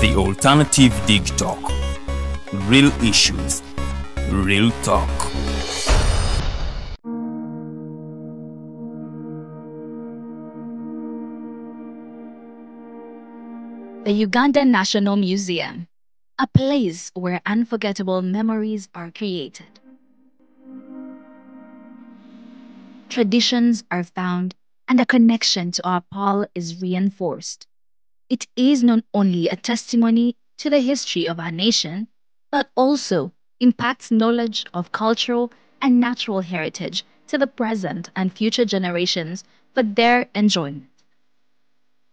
The Alternative Dig Talk. Real issues, real talk. The Uganda National Museum, a place where unforgettable memories are created. Traditions are found and a connection to our Paul is reinforced. It is not only a testimony to the history of our nation, but also impacts knowledge of cultural and natural heritage to the present and future generations for their enjoyment.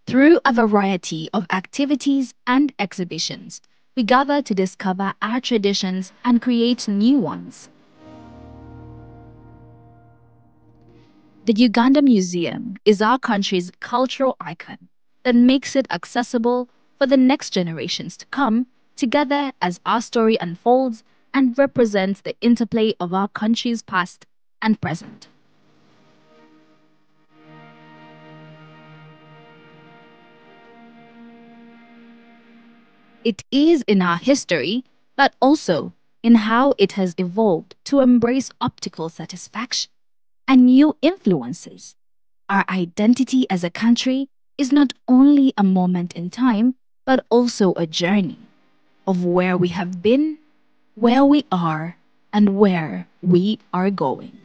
Through a variety of activities and exhibitions, we gather to discover our traditions and create new ones. The Uganda Museum is our country's cultural icon that makes it accessible for the next generations to come together as our story unfolds and represents the interplay of our country's past and present. It is in our history, but also in how it has evolved to embrace optical satisfaction and new influences. Our identity as a country is not only a moment in time, but also a journey of where we have been, where we are, and where we are going.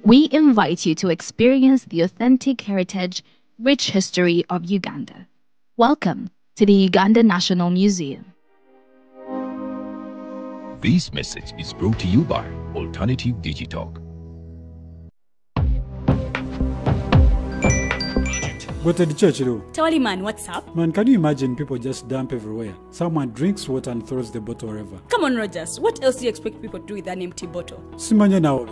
We invite you to experience the authentic heritage, rich history of Uganda. Welcome to the Uganda National Museum. This message is brought to you by Alternative Digital. Go to the church, Tawali man, what's up? Man, can you imagine people just dump everywhere? Someone drinks water and throws the bottle wherever. Come on, Rogers. What else do you expect people to do with an empty bottle? Simanya now,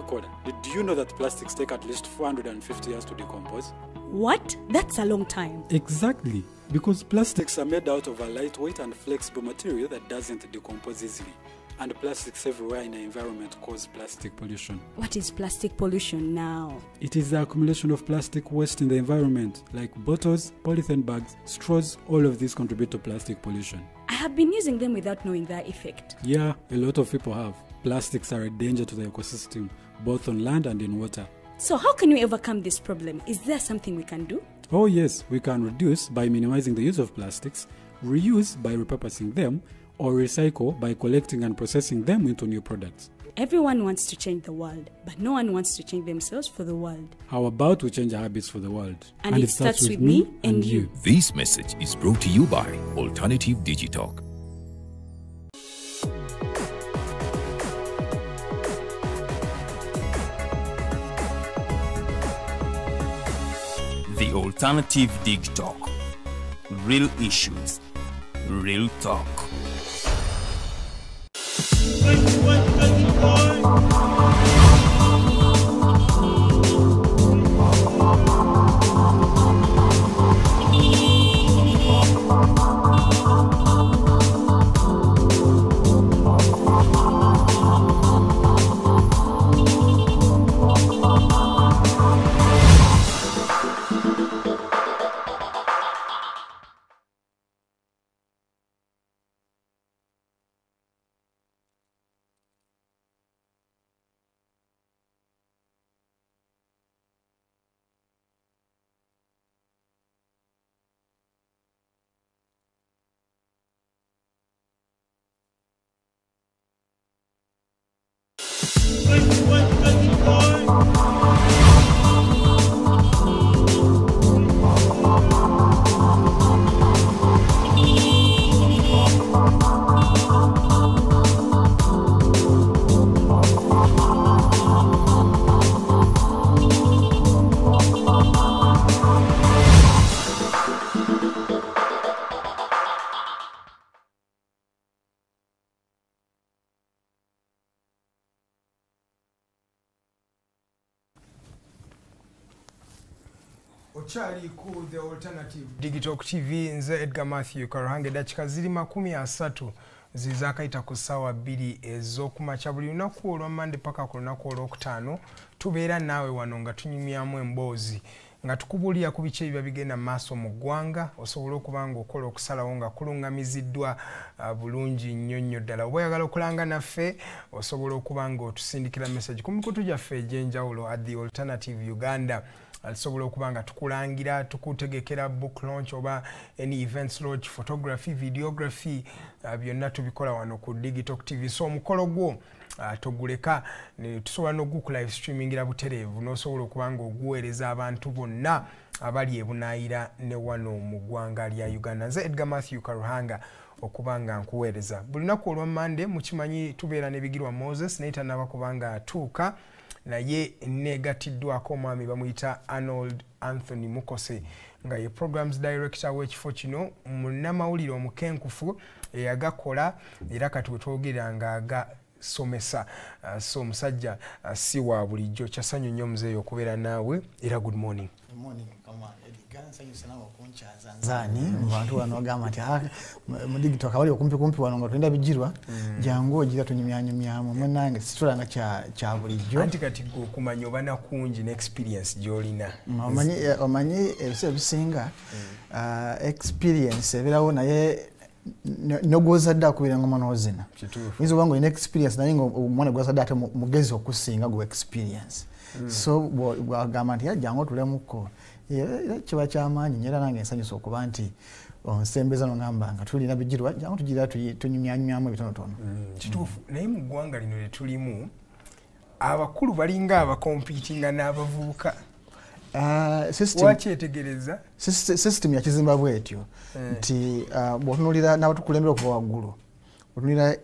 did you know that plastics take at least 450 years to decompose? What? That's a long time. Exactly. Because plastics are made out of a lightweight and flexible material that doesn't decompose easily. And plastics everywhere in the environment cause plastic pollution. What is plastic pollution now? It is the accumulation of plastic waste in the environment, like bottles, polythene bags, straws. All of these contribute to plastic pollution. I have been using them without knowing their effect. Yeah, a lot of people have. Plastics are a danger to the ecosystem, both on land and in water. So how can we overcome this problem? Is there something we can do? Oh yes, we can reduce by minimizing the use of plastics, reuse by repurposing them, or recycle by collecting and processing them into new products. Everyone wants to change the world, but no one wants to change themselves for the world. How about we change our habits for the world? And it starts with me and you. This message is brought to you by Alternative Digital. The Alternative Dig Talk. Real issues, real talk. Ochali ku the Alternative Digital TV nze Edgar Matthew Karuhange dakika ziri 30 zizakaita ku sawa 2 ez'okumakya buli lunaku olwa Monday paka ku lunaku olwokutaano tubeera naawe wano nga tunyumyamu emboozi nga tukubulira ku bice ebyo bigenda maaso mu ggwanga osobola okuba nga okola okusalawo nga kulungamiziddwa bulungi nnyo ddala. Oba oyagala okulanga naffe osobola okuba nga otusindikira message ku mikutu gyaffe egy'enjawulo at The Alternative Uganda. Alisobola okuba nga tukulangira tukutegekera book launch oba any events launch, photography, videography, byonna tubikola wano ku Digital TV. So omukolo gwo toguleka tusobola n'oguku live streamingira butereevu n'osobola okuba nga oguweereza abantu bonna abali ebunaayira ne wano mu ggwanga lya Uganda. Nze Edgar Matthew Karuhanga okuba nga nkuweereza buli lunaku olwa Monday. Mukimanyi tubeera ne Bigirwa Moses naye tannaba kuba nga atuuka, naye negatiddwako omwami bamuyita Arnold Anthony Mukose nga ye programs director w'ekifo kino, munnamawulire omukenkufu eyagakola era kati wetwogerera nga agasomesa. So omusajja si wa bulijjo. Kyasanyu nnyo muzeeyo okubeera naawe era good morning. Good morning kama Edgar, nsanyusa nawe okunchaza nzani mu bantu bano bagamba nti mu digital kabali okumpi wano nga twenda Bigirwa jangu ogira tunyumyanyumyamu munange situlanga kya bulijjo anti kati okumanya oba nakungi ne experience gy'olina omanyi ebise bisinga experience ebirawo naye nogozadde akubira ngo mwana ozina wizo wangu ine experience naye ngo mwana gwazadde ate mugezi okusinga go experience. So bwagamba nti jangu tulemuko kiba kyamaanyi nyera nange nsanyusa okuba nti onsembeza nongamba nga tulina Bigirwa jangu tugira tunyumyanyumyamu ebitonotono. Kituufu naye mu ggwanga lino lye tulimu abakulu balinga abakompitinga n'abavubuka. Wakyetegereza system ya kizimba bwetyo nti bw'otunulira n'abatukulembera okuva waggulu otunulira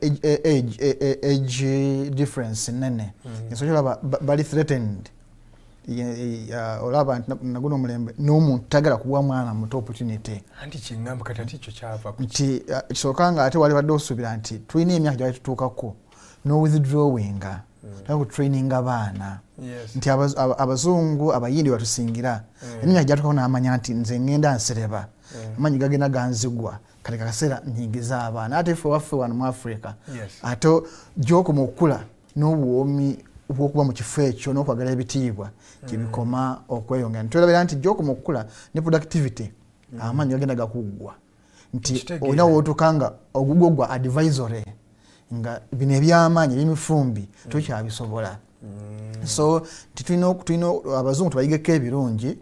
age difference nene ensonga bali threatened olaba naguno mulembe n'omuntu tagala kuwa mwana muto opportunity anti kingamba katati kyo kyava nti kisokanga ate wali badde osuubira nti tulina emyaka gyali tutuukako no withdrawing taku training abaana nti abazungu abayindi batusingira emyaka gyatuukako n'amanya nti nze ngenda nsereba amanyi gagenda ganzigwa kale kaseera nyingiza abaana ate ffe waffe wano mu Africa ate gy'okoma okukula n'obwomi obwokuba mu kifo ekyo n'okwagala ebitiibwa kibikoma okweyongera. Ntulabira nti gy'okoma okukula ne productivity amanyi gagenda gakuggwa nti olina wootukanga ogugwa advisory nga bino ebyamaanyi ebimifumbi tukyabisobola. So tulina abazungu tubayigeko ebirungi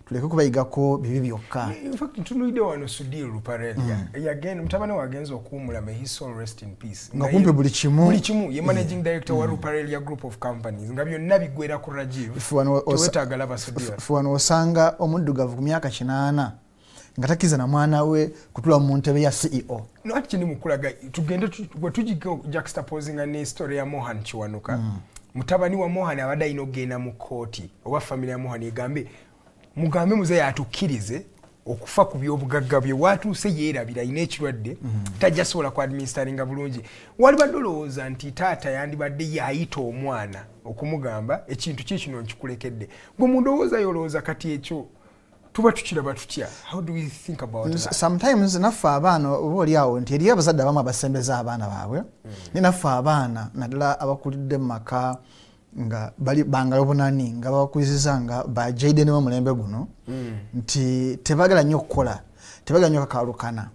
tuleke kubayigako bibi byokka. In fact ntunuulidde wano Sudhir Ruparelia again mutabani wagenza okuwumula, may his soul rest in peace, nga kumpe buli kimu ye managing director wa Ruparelia group of companies nga byonna bigwera ku Rajiv tuwetaaga laba Sudhir. Fuwano osanga omuddugavu ku myaka 8 nga takiza na mwana we kutula mu ntebe ya CEO. No ati kindi mukulaga tugende tujigo juxtaposing ne story ya Mohan Chiwanuka. Mutabani wa Mohan abadde alina okugenda mu kooti oba family ya Mohan egambe mugambe muzeeyi atukkirize okufa ku byobugagga bye watuuse yeerabira alina ekirwadde tajjasobola ku administeringa bulungi. Wali badde olowooza nti taata yandibadde yayita omwana okumugamba ekintu kino nkikulekedde. Gwe mundowoozayo olowooza kati ekyo tuba tukiraba tutya? How do we think about that? Sometimes naffe abaana oba oliawo nti eriyo abazadde abamu abasembeza abaana baabwe ne naffe abaana naddala abakulidde mu maka nga bali bangala obunani nga bakuliziza nga ba Jaden wa mulembe guno nti tebagala nnyo okukola, tebagala nnyo kakalukana,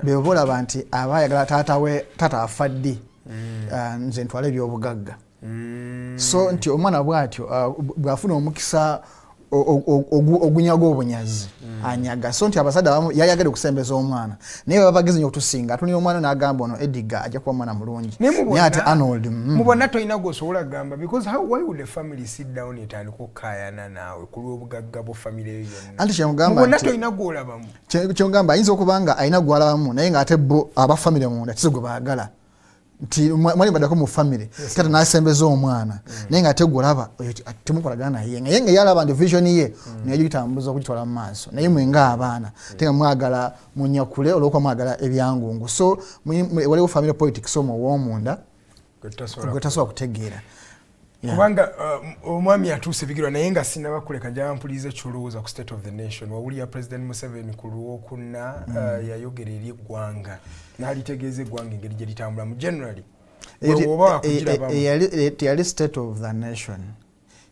beebola banti abayagala taata afaddi nze ntwala ebyobugagga. So nti omwana bwatyo bwafuna omukisa ogunyaga obunyazi anyaga. So nti abasajja abamu yayagala okusembeza omwana naye baba bagezi nnyo okutusinga. Atunira omwana n'agamba ono Edgar ajja kuba mwana mulungi naye ate Arnold mubona toyina gwosobola gamba because why would the family sit down etandika okukayana naawe ku lw'obugagga bwo family eyo yonna? Anti kyemugamba mubona toyina gwolabamu kyemugamba ayinza okuba nga alina gwalabamu naye ng'ate bo aba family munda kizigwe baagala nti mwali badako mu family kata nasembeza omwana naye nga tegolaba temukolagana naye nga yalaba ndi vision ye naye yitambuza okutwala mu maaso naye mwenga abaana tenga mwagala munyakule olw'okwa mwagala ebyangungu. So waliwo family politics omo w'omunda gwetasobola kutegeera kubanga omwami atuuse Bigirwa naye nga sinaba kuleka njaba mpulize kyolowooza ku state of the nation. Wawulira President Museveni ku Lwokuna yayogera eri eggwanga n'alitegeeza eggwanga engeri gye litambula mu generally yali state of the nation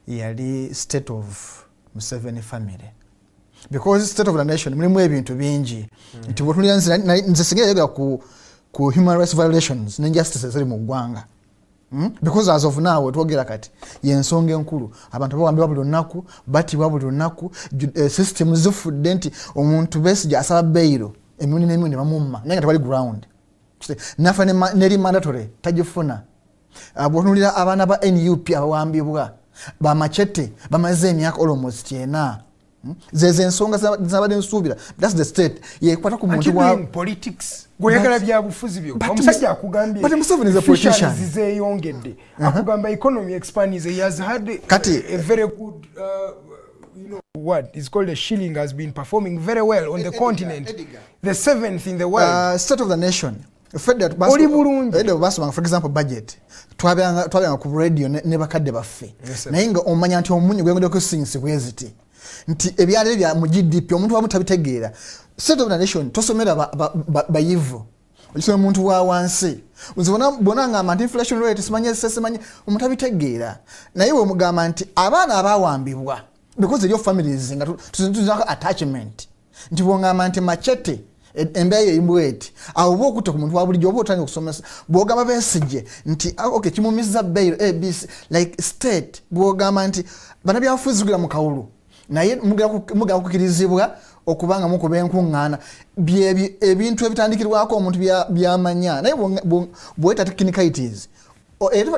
yali state of Museveni family because state of the nation mulimu ebintu bingi nti bwotulira nze singa yagala ku human rights violations n'injustices ziri mu ggwanga because as of now twogera kati yensonga enkulu abantu bawambibwa buli lunaku batibwa buli lunaku system zifudde nti omuntu Besigye asaba bailo emirundi n'emirundi bamumma naye nga tewali ground nafa neri mandatory tagifuna bwotulira abaana ba NUP abawambibwa bamachete bamaze emyaka almost 4 zeze ensonga zabadde nsuubira that's the state yekwata ku muntu wa politics goyagala bya bufuzi byo omusajja akugambye but Museveni is a politician zizeyongedde akugamba economy expands he has had a very good you know what is called a shilling has been performing very well on the continent the 7th in the world state of the nation for example budget twabanga ku radio ne bakadde baffe naye nga omanya nti omunyo gwengedde okusinsi bweziti nti ebyale bya mu GDP omuntu wamu tabitegeera state of the nation tosomera bayivu olisoma omuntu wa wansi uzibona bonanga amount inflation rate simanye omuntu abitegeera naye we mugamba nti abaana abawambibwa because your families nga tuzaka attachment nti bongamba nti machete embeeye imbweti abo okuta ku muntu wa bulijjo obotanye okusomesa bwogamba Besigye nti okay kimumiza bail ABC like state bwogamba nti bana byafuzigira mu kawulu naye mugala kukirizibwa okubanga mukuba enkuŋŋaana ebintu ebitandikirwako omuntu byamanya naye bweta technicalities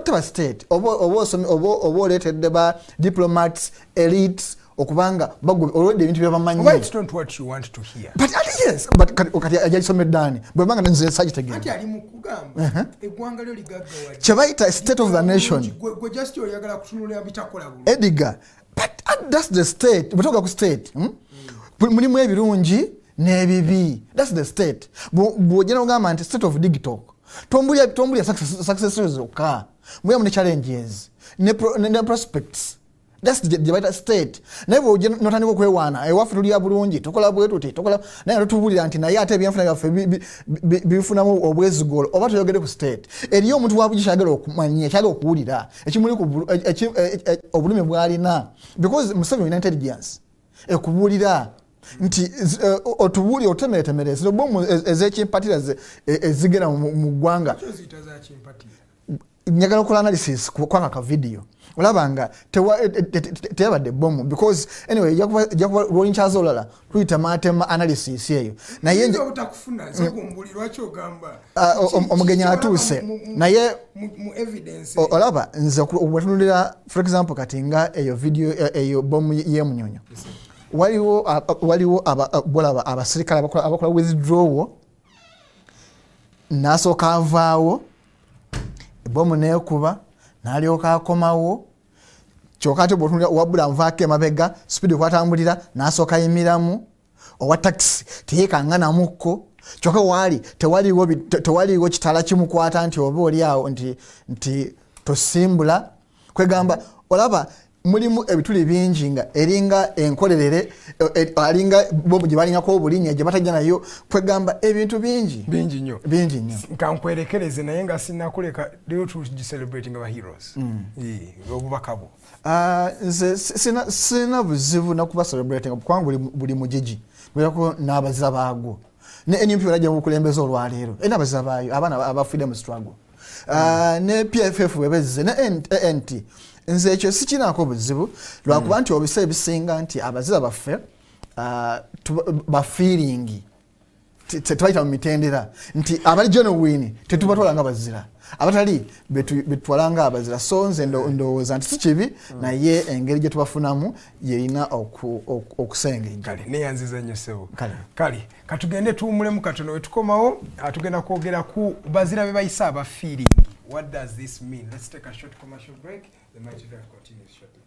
teba state oba oleetedde ba diplomats elites okubanga already ebintu byabamanyi kati ajaisomeddaani bwebanga nze sagitegeera kyebayita state of the nation Edgar. But that's the state. We talk about state. Mulimu ebirungi n'ebibi. That's the state. Bwogera ogamba nti state of digital. Tombulia successes oka. Mbuya mu challenges. Ne prospects. That's the state. Naye bwogera notandika okwewaana. Ewaffe tuli bulungi. Tukola bwetu tukola naye tutubulira nti naye ate ebyenfuna byaffe bifunamu obwezigolo. Oba tuyogere ku state. Eriyo omuntu wabugisha agala okumanya, kyagala okuwulira. Ekimuli ku obulumi bwalina. Because Museveni ina intelligence. Ekubulira nti otubuli otemeretemere zino bomu ezekimpatira ezigera mu ggwanga. Nyagala okola analysis kwanga ka video. Olabanga tewabadde bomu because anyway jakuba rolling charge olala tuyita matema analysis eyo naye utakufuna zokumbulirwa kyogamba omugenya atuuse naye mu evidence olaba nze okutunulira for example katinga eyo video eyo bomu yemunyonyo waliwo abasirikale abakola withdrawal nasooka avaawo bomu neekuba n'alyoka akomawo kyokka ate bw'otunulira owabula nvaako emabega speed kwatambulira n'asooka yimiramu owa taxi teyeekaŋŋanamukko kyokka waali tewaliiwo kitala kimukwata nti oba oli awo nti tosimbula kwegamba olaba mulimu ebituli bingi nga eringa enkolerere alinga bomu gye balingako obulinya gye batajja nayo kwegamba ebintu bingi nnyo kankwerekereze naye nga sinnakuleka leero tucelebrating our heroes obubaka bwo nze sina buzibu nakuba celebrating kubanga buli mugigi bweyako n'abaziza baagwo ne NUP balajja mu bukulembeze olwaleero n'abaziza baayo abaana aba freedom struggle ne PFF webezze ne NT nze ekyo sikinaako buzibu lwakuba nti obisa ebisinga nti abaziza baffe bafiiringi tebayita mu mitendera nti abali genuine tetubatwala nga bazira abatali betutwala nga abazira so nze ndowooza nti si kibi naye engeri gye tubafunamu yerina okusengejja kale neyanziza nnyo ssebo kale katugende tuwumulemu katono wetukomawo tugenda kwogera ku bazira be bayisa abafiiringi. What does this mean? Let's take a short commercial break. The Mighty Drive continues shortly.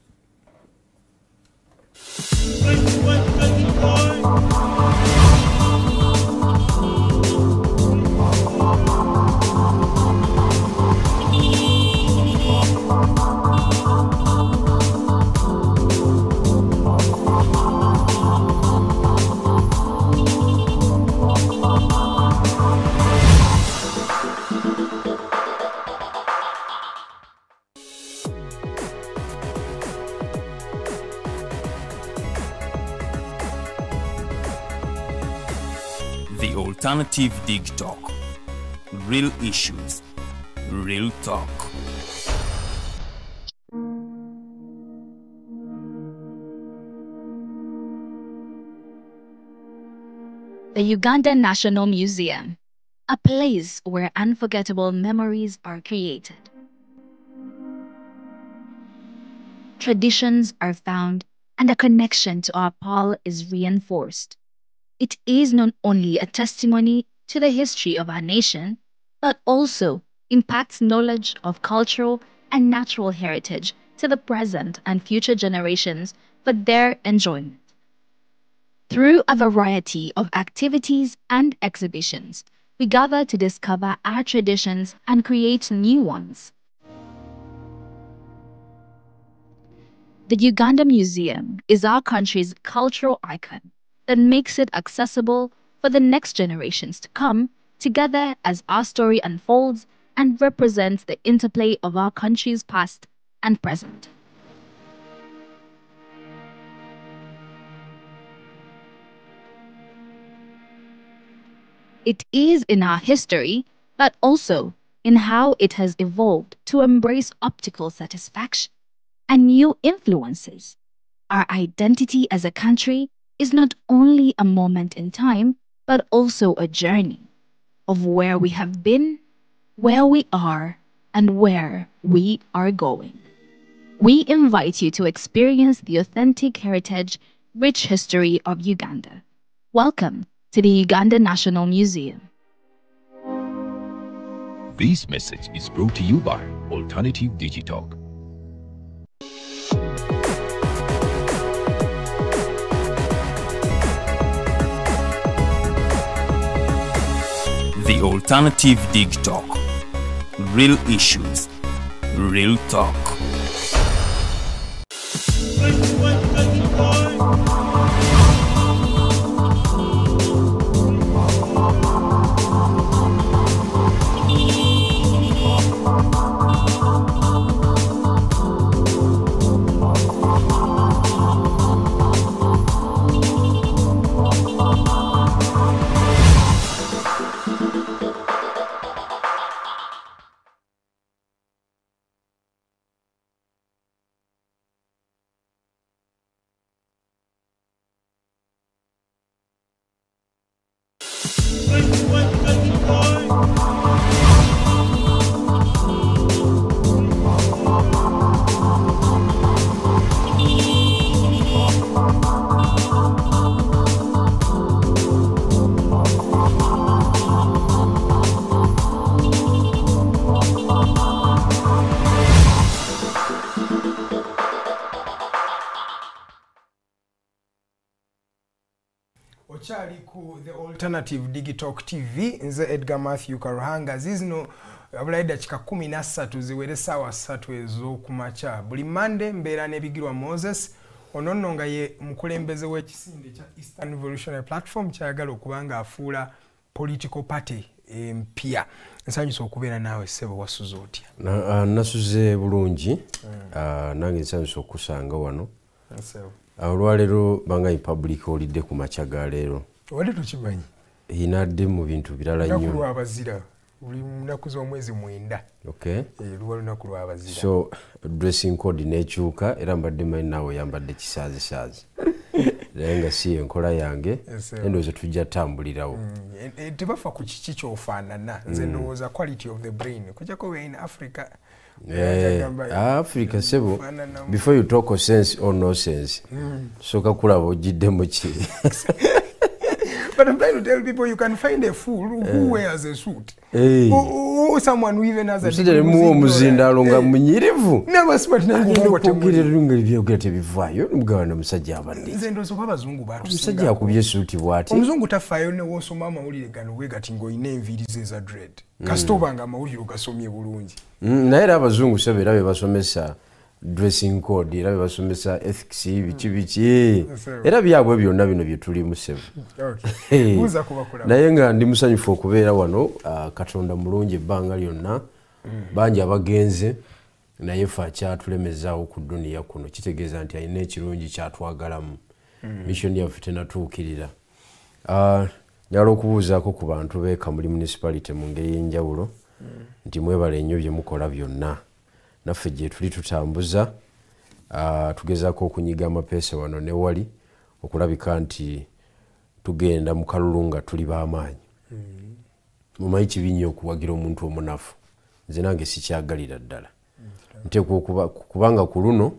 The Alternative Dig Talk. Real issues, real talk. The Uganda National Museum, a place where unforgettable memories are created. Traditions are found and a connection to our Pearl is reinforced. It is not only a testimony to the history of our nation, but also impacts knowledge of cultural and natural heritage to the present and future generations for their enjoyment. Through a variety of activities and exhibitions, we gather to discover our traditions and create new ones. The Uganda Museum is our country's cultural icon that makes it accessible for the next generations to come together as our story unfolds and represents the interplay of our country's past and present. It is in our history, but also in how it has evolved to embrace optical satisfaction and new influences. Our identity as a country is not only a moment in time, but also a journey of where we have been, where we are, and where we are going. We invite you to experience the authentic heritage, rich history of Uganda. Welcome to the Uganda National Museum. This message is brought to you by Alternative Digitalk. The Alternative Dig Talk. Real issues, real talk. Okyali ku The Alternative Digitalk TV, nze Edgar Matthew Karuhanga. Zizino abulayi dakika 13 ziwere sawa 3 ez'okumakya. Buli Monday mbeera n'ebigirwa Moses ononno nga ye mukulembeze w'ekisinde kya Eastern Revolutionary Platform kyayagala okuba nga afuula political party empya. Nsanyusa okubeera naawe ssebo wasuze otya? Nasuze bulungi. Nange nsanyusa okusanga wano. Olwaleero banga public holiday ku makya ga leero. Wali tukimanyi? Inadde mu bintu birala nnyo. Lunaku lw'abazira. Buli munaku z'omwezi 9. Okay. Lunaku lw'abazira. So dressing code nekyuka era mbadde manyi naawe yambadde kisaazi. Naye nga si enkola yange endowooza tujja tambulirawo. Tebafa ku kiki ky'ofaanana. Nze ndowooza quality of the brain. Kujjako we in Africa. Africa sebo, before you talk of sense or no sense, soka kulaba ojiddemu ki. But I'm trying to tell people you can find a fool who wears a suit. Or someone who even has a degree. Muzindaalo nga munyirivu. Never smart na ngo temugererunga byogete bivayo mugabana musajja abadde. Nze ndozo kwa bazungu batu. Musajja akubye suit bwati. Omuzungu tafayo ne wosoma amawulire gano wegati ngo ine enviri ze za dread. Kasitoba nga amawulire ugasomye bulungi. Naye era abazungu sebera be basomesa dressing code era basomesa ethics bichi era byabwe byonna bino byetuli musebo. Okay. Uza kubakula. Naye nga ndi musanyufu okubeera wano Katonda mulungi ebbanga lyonna bangi abagenze naye fa kyatulemezaawo ku dunia kuno kitegeeza nti ayina ekirungi kyatwagalamu mission yaffe tenatuukirira. njagala okubuuzaako ku bantu beeka muri municipality mu ngeri y'enjawulo nti mwebale nnyo bye mukola byonna naffe gye tuli tutambuza tugezaako okunyiga amapeesa wano ne wali okulabika nti tugenda mu kalulu nga tuli b'amaanyi mumanyi kibi nnyo okuwagira omuntu omunafu nze nange sikyagalira ddala nteekwa kubanga ku luno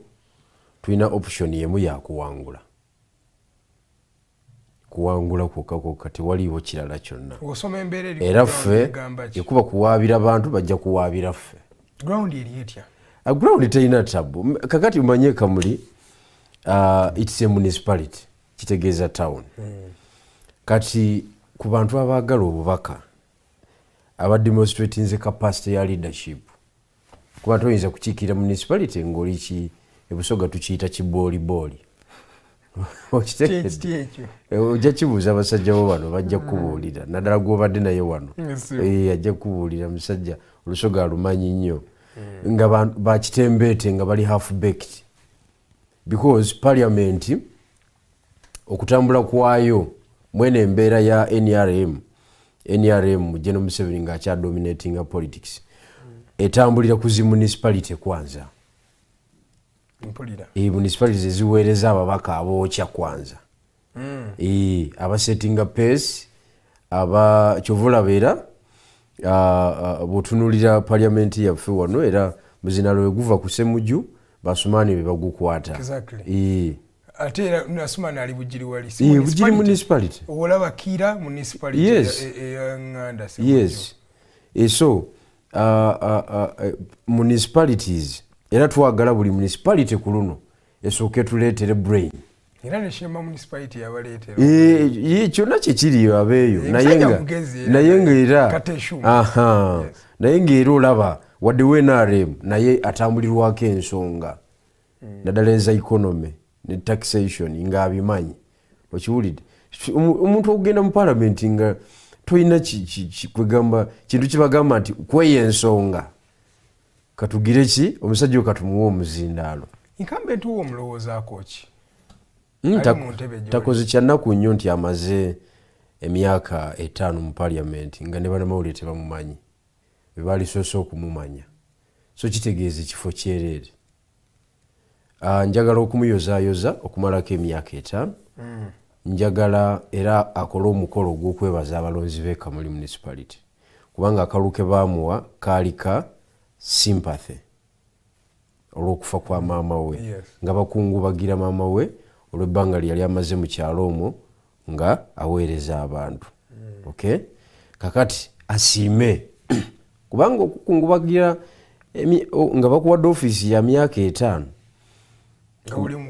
tulina option yemu yakuwangula kuwangula kwokka tewaliiwo kirala kyonna era ffe ekuba kuwaabira bantu bajja kuwaabira ffe ground terina tabu kakati umanye Kamuli it's a municipality kitegeeza town kati ku bantu abaagala obubaka abademonstratinze capacity ya leadership kuba toyinza kukiikirira municipality ng'oli ebusoga tukiyita kiboolibooli ojja kibuuza abasajja bo bano bajja kukubuulira naddala gwobadde naye wano ajja kukubuulira musajja olusoga alumanyi nnyo nga bakitembeete nga bali half baked because parliament okutambula kwayo mwene embeera ya NRM General Museveni ng'akya dominating politics etambulira ku zi municipality kwanza municipalities eziweereza ababaka abookya kwanza abasettinga pace kyovulabeera bw'otunuulira parliament yaffe wano era muzinalo weguva ku Ssemujju Basumaani be bagukwata ate era Nasumani ali Bugiri wali Bugiri municipality olaba Kira municipality Nganda yes so municipalities era twagala buli municipality ku luno esooke tuleetere brain era ne Shema municipality yabaleetera kyonna kyekiriyo abeeyo naye ng'era naye ng'era olaba wadde NRM naye atambulirwako ensonga naddala eza economy ne taxation ng'abimanyi okiwulidde omuntu okugenda mu parliament nga toyina kwegamba kintu kibagamba nti kweyo ensonga katugire ki omusajja katumuwa omuzindaalo incumbent wo omulowoozaako ki takoze kyannaku nnyo nti amaze emyaka 5 mu parliament nga ne bannamawulire tebamumanyi bebalisoose okumumanya so kitegeeza ekifo kyereere njagala okumuyozaayoza okumalako emyaka 5 njagala era akole omukolo gw'okwebaza abalonzi b'e Kamuli municipality kubanga akalulu ke baamuwa kaali ka sympathy olw'okufa kwa maama we nga bakungubagira maama we olw'ebbanga lye yali amaze mu kyalo omwo nga aweereza abantu okay kakati asiime kubanga okukungubagira nga bakuwadde ofiisi ya myaka 5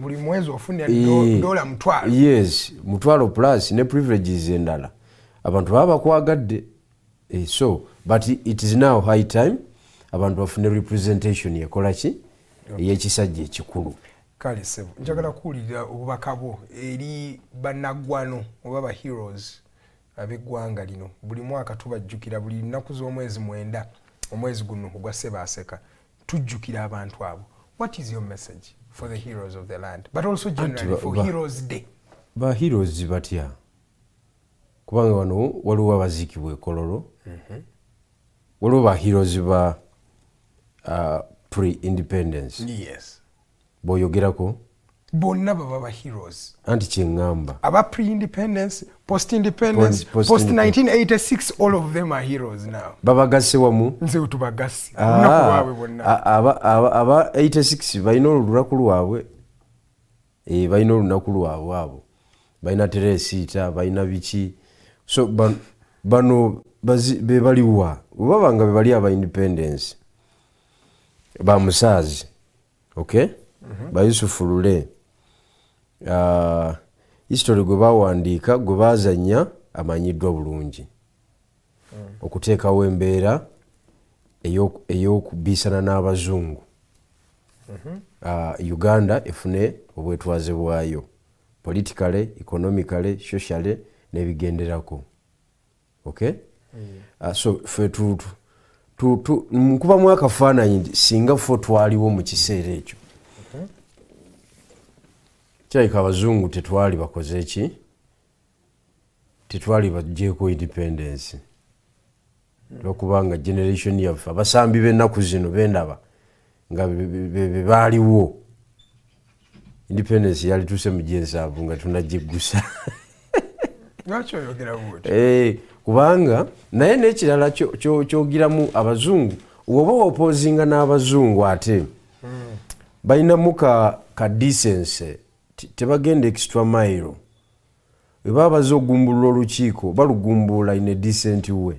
buli mwezi ofuna $1 yes $1 plus ne privileges endala abantu baba bakwagadde so but it is now high time abantu bafune representation yekola ki ey'ekisajja ekikulu kale sebo njagala kuwulira obubaka bwo eri bannaggwano oba ba heroes ab'eggwanga lino buli mwaka tubajjukira buli nnaku z'omwezi 9 omwezi guno ogwa Ssebaaseka tujjukira abantu abo. What is your message for the heroes of the land, but also generally for Heroes Day? Ba heroes batya kubanga wano waliwo abaziikibwa e Kololo waliwo ba heroes ba pre-independence. Yes. Boyogerako bonna baba ba heroes anti kyengamba aba pre-independence, post-independence, post-1986, all of them are heroes now. Babagasse wamu nze utubagasse nakuwawe bonna aba 86 balina olulaku lwabwe balina olunaku lwabwe abo balina teresiita balina biki so bano be baliwa baba nga be bali aba independence ba Musaazi okay ba Yusufu Lule history gwe bawandiika gwe bazanya amanyiddwa bulungi okuteekawo embeera ey'okubiisana n'abazungu Uganda efune obwetwaze bwayo politically, economically, socially n'ebigenderako okay so fe nkuba mwaka faananyi singa fo twaliwo mu kiseera ekyo kirabika abazungu tetwali bakoze ki tetwali bagyeko independence lwokubanga generation yaffe abasambi b'ennaku zino bendaba nga baaliwo independence yali tuse mu G7 nga tunagiggusa lwaki oyogera bwoti kubanga naye n'ekirala kyogiramu abazungu oba opozinga n'abazungu ate balinamu ka decency tebagenda extra mile we baba baza ogumbulula olukiiko balugumbula in a decent way.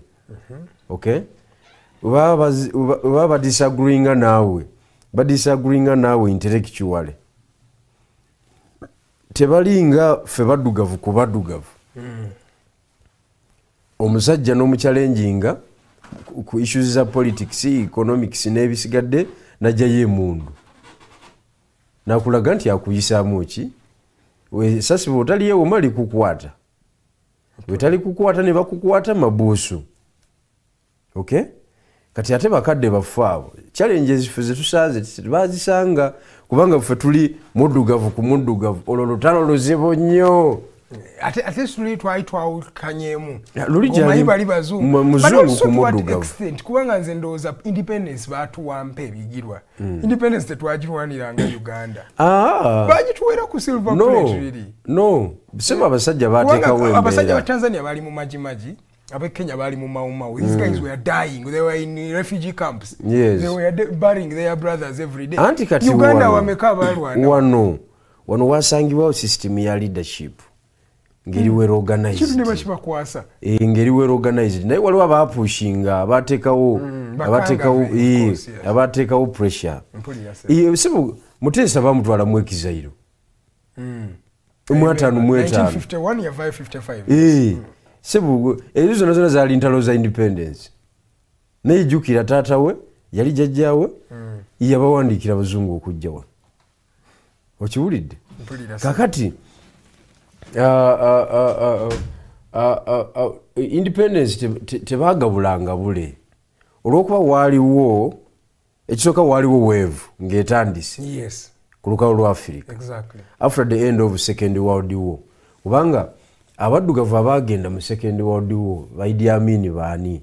Okay, baba disagreeinga naawe intellectually tebalinga fe baddugavu ku baddugavu omusajja n'omukyalenjinga ku issues za politics economics n'ebisigadde najjayo emundu nakulaga nti akuyisaamu ki sasi bwotaliyewo mali kukwata wetali kukwata ne bakukwata mabuusu. Okay, kati ate bakadde baffe abo challenges ffe zetusaaze bazisanga kubanga ffe tuli muddugavu ku muddugavu olwo lutalo luzibu nnyo ate tuli twawukanyemu luli bali bazungu muzungu ku muddugavu kubanga nze ndowooza independence baatuwampa ebigirwa independence tetwagirwaniranga Uganda bagituweera ku silver plate really no sema abasajja bateekawo embeera abasajja ba Tanzania bali mu majimaji abe Kenya bali mu Mau. These guys were dying. They were in refugee camps. Yes. They were burying their brothers every day. Uganda wameka balwana. Wano wasangibwa system ya leadership. Ngeri were organized. Kitu ne bashiba kwasa. Ngeri were organized. Naye waliwo abapushinga abatekawo pressure. Sibu Mutesa bamutwala mu Ekizairo. Mwatano 1951 ya 555. Sebu ezo nazo zaali ntalo za independence nejjukira taata we yali jjajjaawe yabawandikira abazungu okujjawa okiwulidde kakati independence tebagabulanga bule olwokuba waaliwo ekisooka waaliwo wave ng'etandise yes ku lukalu lwa Africa exactly after the end of Second World War kubanga abaddugavu abagenda mu Second World War Idi Amin baani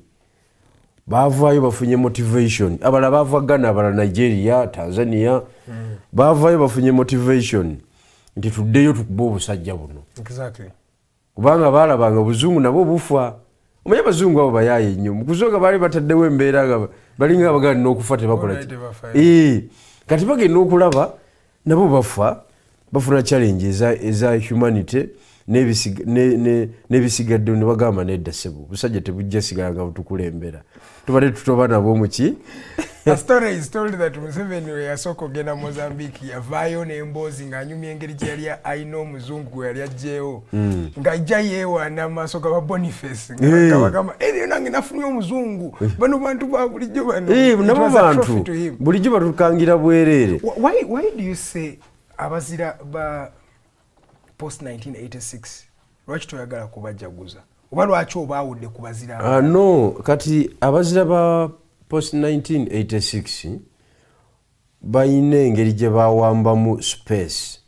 bavaayo bafunye motivation abala bava Ghana abala Nigeria Tanzania bavaayo bafunye motivation nti tuddeyo tukuba obusajja buno exactly kubanga balabanga buzungu nabo bufa omanye abazungu abo bayaye nnyo mu kuzooka baali bataddewo embeera nga balinga abaganda n'okufa tebakola kati bagenda okulaba nabo bafa bafuna challenge eza humanity nebisigadde ne bagamba nedda sebo busajja tebujja sigala nga butukulembera tubadde tutoba nabo muki. A story is told that Museveni yasooka ogenda Mozambique yavaayo n'emboozi ng'anyumya engeri gye yali ayina omuzungu gwe yali aggyewo ng'ajja yeewaana mu maaso ga Boniface nga bagamba eyo nange nafunye omuzungu bano bantu ba bulijjo bano nabo bantu bulijjo batukangira bwereere. Why do you say abazira ba post 1986 lwaki toyagala kubajaguza oba lwaki obaawudde ku bazira no kati abazira ba post 1986 bayina engeri gye bawambamu space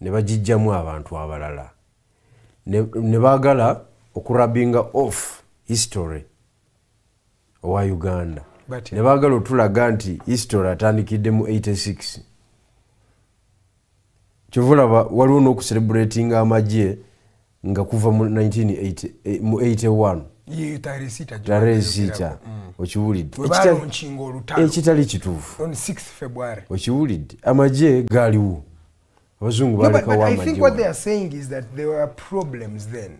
ne bagijjamu abantu abalala ne baagala okurabinga off history owa Uganda ne baagala otulaga nti history atandikidde mu 86 kyovulaba waliwo n'okucelebratinga amagye nga kuva mu 1981 tarehe 6 okiwulidde ekitali kituufu okiwulidde amagye gaaliwo abazungu balekawo amagye. I think what they are saying is that there were problems then.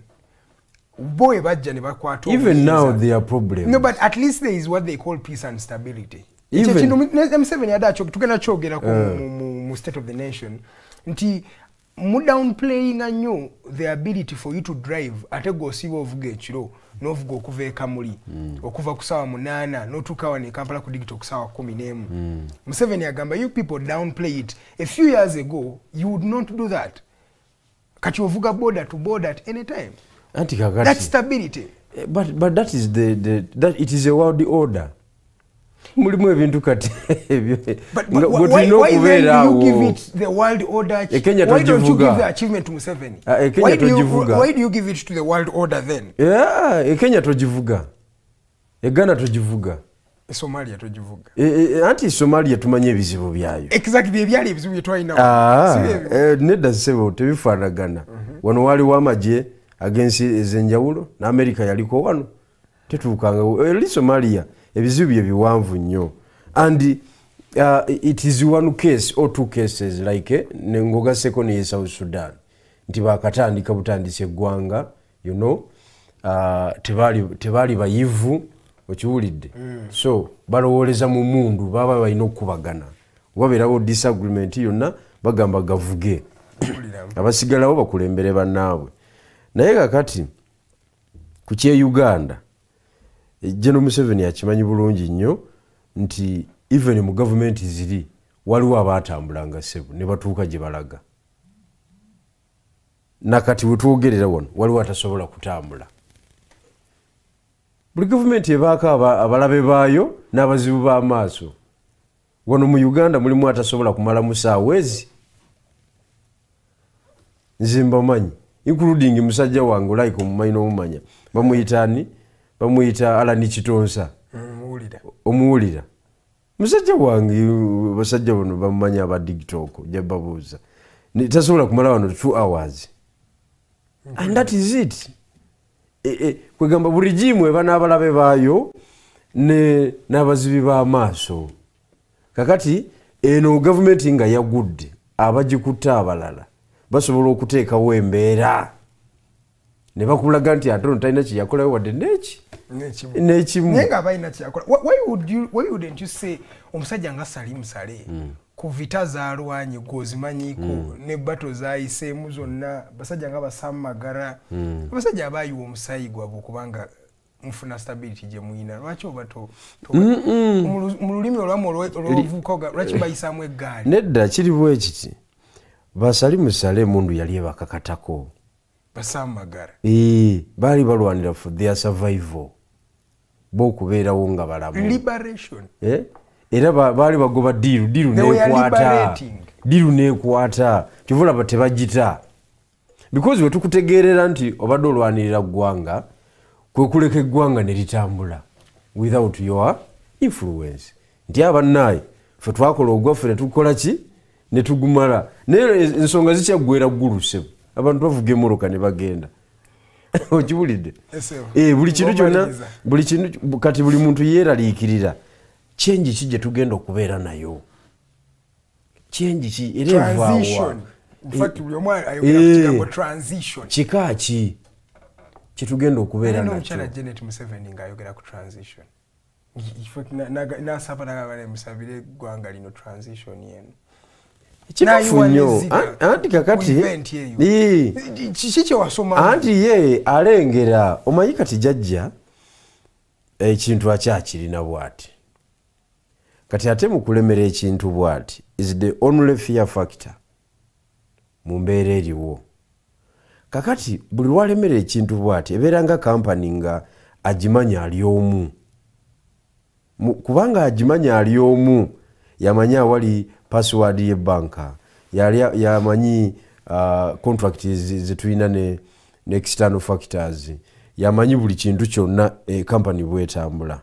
Boy bajja ne bakwata even now there are problems. No, but at least there is what they call peace and stability. Even M7 yadacho tugenda kyogera mu State of the Nation nti mu downplaying nnyo the ability for you to drive ate gosiba ovuga ekiro n'ovuga okuva ekamuli okuva ku ssaawa 8 n'otuuka wano e Kampala ku digito ku ssaawa 11. Museveni agamba you people downplay it. A few years ago you would not do that. Kati ovuga border to border at any time. That's stability. But that is that it is a world order. mulimu ebintu kati ebyo But why then do you give it the world order? Why don't you give the achievement to Museveni? Why do you give it to the world order then? Yeah, Kenya tojivuga. Ghana tojivuga. Somalia tojivuga. Anti Somalia tumanye ebizibu byayo. Exactly, ebyali ebizibu byetwalina. Nedda sebo tebifaanagana. Wano wali wamaje against ezenjawulo na America yaliko wano. Tetuukanga eri Somalia ebizibu ebiwanvu nnyo. And it is one case or two cases like nengoga second in South Sudan. Nti bakatandika butandise eggwanga, you know, tebali bayivu okiwulidde. So balowoleza mu mundu baba balina okubagana. Wabeerawo disagreement yonna bagamba gavuge. Abasigalawo bakulembere bannaabwe. Naye kakati ku kye Uganda General Museveni akimanyi bulungi nnyo nti even mu government ziri waliwo abatambulanga sebo ne batuuka gye balaga. Nakati wetwogerera wano waliwo atasobola kutambula. Buli government ebaako abalabe baayo n'abazibu b'amaaso. Wano mu Uganda mulimu atasobola kumala musaawezi. Nze mbamanyi including musajja wange like omumanyi n'omumanya bamuyitaani bamuyita Alani Kitonsa omuwulira musajja wange basajja bano bamumanya aba TikTok jababuuza tasobola kumala wano 2 hours and that is it. Kwegamba buli jimu eba n'abalabe baayo n'abazibi b'amaaso. Kakati eno government nga yagudde abagikutta abalala basobola okuteekawo embeera ne bakulaga nti ate ono talina kyeyakolayo wadde n'ekimu. Naye nga balina kyeyakola. Why wouldn't you say omusajja nga Salim Saleh ku vita zaalwanye gwozimanyiiko ne bato zaayiseemu zonna basajja nga Bassam Magara abasajja abaayiwa omusayi gwabwe okubanga mufuna stability gye muyina. Lwaki oba mu lulimi olwamu olwovuuka lwaki bayisaamu eggaali? Nedda kiri bwe kiti Basalimu Saleh mundu yali ebakakatako. Bassam Magara baali balwanira for their survival b'okubeerawo nga balamu. Liberation. Era baali bagoba diru neekwata kivulaba tebagita because wetukutegeerera nti obadde olwanirira ggwanga kwe kuleka eggwanga ne litambula without your influence. Nti abannaye ffe twakola ogwaffe ne tukola ki ne tugumala naye ensonga zikyaggwera ggulu ssebo abantu bavuga emmotoka ne bagenda. Okiwulidde? Buli kintu kyonna buli kintu kati buli muntu yeeraliikirira change ki gye tugenda okubeera nayo. Change ki era evaawa. Kika ki kitugenda okubeera nakyo. Omukyala Janet Museveni ng'ayogera ku transition. N'asaba n'agamba musabire eggwanga lino transition yeno. Kituufu nnyo anti kakati kiki kye wasoma anti ye alengera omanyi kati jajja ekintu akyakirina bw'ati kati ate mu kulemera ekintu bw'ati is the only fear factor mu mbeera eriwo. Kakati buli lwalemera ekintu bw'ati ebeera nga kampani nga agimanya ali omu kubanga agimanya ali omu yamanya awali password ye banka yamanyi contract zetulina ne external factors yamanyi buli kintu kyonna company bwetambula.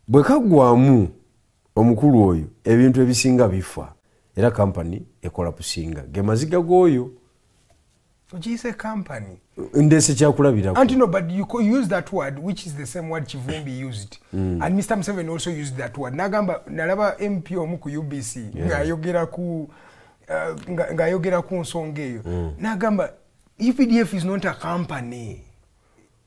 Bwe kagwamu omukulu oyo ebintu ebisinga bifa era company ekola pusinga gemaziga goyo. Ugise company ndese kyakulabira and no but you use that word which is the same word Kivumbi used and Mr. Museveni also used that word. Nagamba nalaba MP omu ku UBC ngayogera ku nsonga eyo nagamba UPDF is not a company.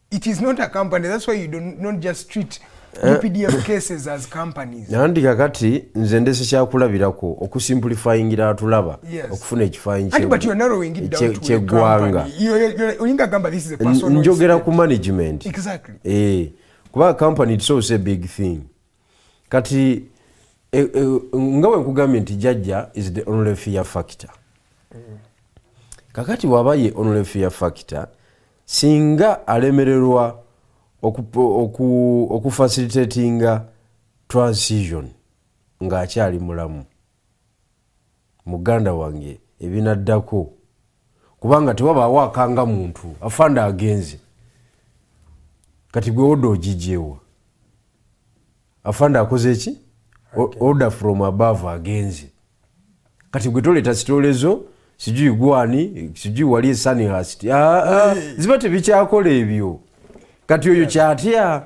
It is not a company. That's why you don't just treat UPDF cases as companies. Nandi kakati nze ndese kyakulabirako okusimplifyingira atulaba okufuna ekifaanyi kye. But you are narrowing it down to a company. Olinga gamba this is a personal. Njogera ku management. Exactly. Kuba company it's also a big thing. Kati ngawe nkugambye nti jajja is the only fear factor. Kakati wabaye only fear factor singa alemererwa okufacilitatinga transition ng'akyali mulamu muganda wange ebinaddako kubanga tewabaawo akanga muntu afanda agenze kati gwe oda ogijewa afanda akoze eki order from above agenze kati gwe toleta sitolezo sijui gwani sijui wali esani hasti ziba tebikyakola ebyo kati oyo kyatya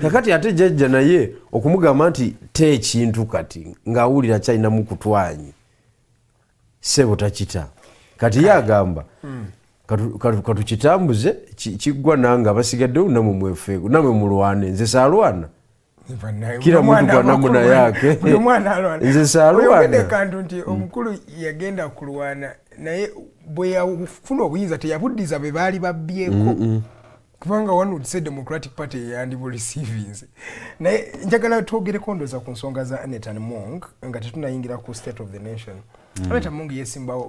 kakati ate jjajja naye okumugamba nti te ekintu kati ng'awulira kyalinamu kutwanyi sebo takita kati ye agamba katukitambuze kiggwa nange abasigaddewo namwe mwefeeko namwe mulwane nze saalwana kila muntu kwa namuna yake nze saalwana kantu nti omukulu yagenda kulwana naye bwe yafuna obuyinza teyabuddiza be baali babbyeko kubanga one would say Democratic Party yandibureceivinze naye njagala twogereko ndooza ku nsonga za Annette Among nga tetunayingira ku State of the Nation. Annette Among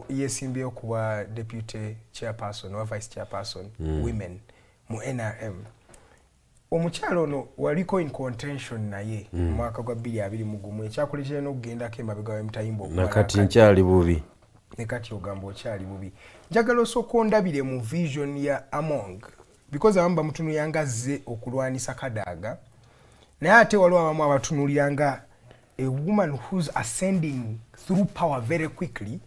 yeesimbyewo kuba deputy chairperson oba vice chairperson women mu NRM. Omukyalo ono waliko in contention naye mwaka gwa 2021 ekyakolekerera n'okugendako emabega w'emutayimba nakati nkyali bubi nekati ogamba okyali bubi. Njagala osooka ondabire mu vision ya Among because abamba mutunulira azze okulwanisa Kadaga naye ate waliwo abamu abatunulira a woman who's ascending through power very quickly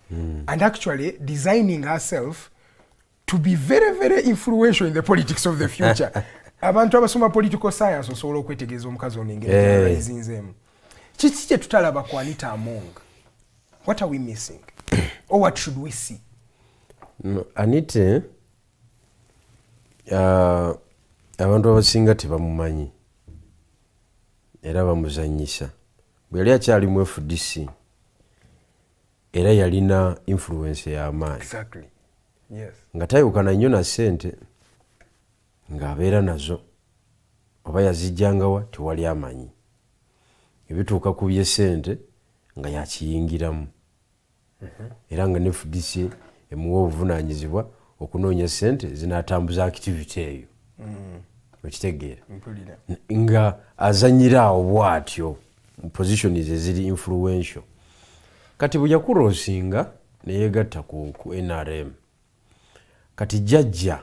and actually designing herself to be very very influential in the politics of the future. Abantu abasoma political science osobola okwetegeeza omukazi ono engeri ezinzeemu. Kiki kye tutalaba ku Annette Among? What are we missing? Or what should we see? No, Annette abantu abasinga tebamumanyi era bamuzanyisa bwe yali akyali mu FDC era yalina influence y'amaanyi exactly. Yes. nga tayukana nnyo na ssente ng'abeera nazo oba yazijjangawa tewali amanyi ebituuka ku by'essente nga yakiyingiramu era nga ne FDC emuwa obuvunaanyizibwa okunoonya ssente zinaatambuza activity eyo okitegeera nga azanyira awo bw'atyo position ze ziri influential kati bwe yakurosinga ne yeegatta ku NRM kati jjajja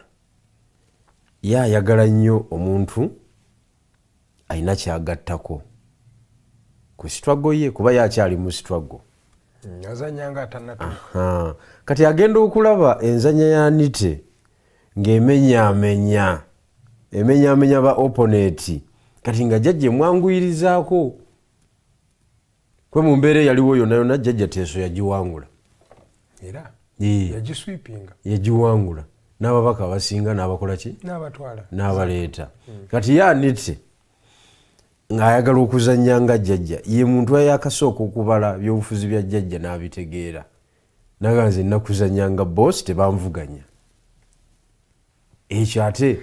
ye ayagala nnyo omuntu alina kyagattako ku struggle ye kuba yakyali mu struggle azanyanga atanatuuka kati agenda okulaba enzanya ya Annette ng'emenyaamenya ba opponent kati nga jjajja mwanguyirizaako kwe mu mbeera yaliwo yonna yonna jjajja Teeso yagiwangula era yagisweepinga yagiwangula n'ababaka abasinga n'abakola ki n'abaleeta kati ye Annette ng'ayagala okuzannya nga jjajja ye muntu eyakasooka okubala by'obufuzi bya jjajja n'abitegeera naga nze nnakuzannya nga boss tebanvuganya ekyo ate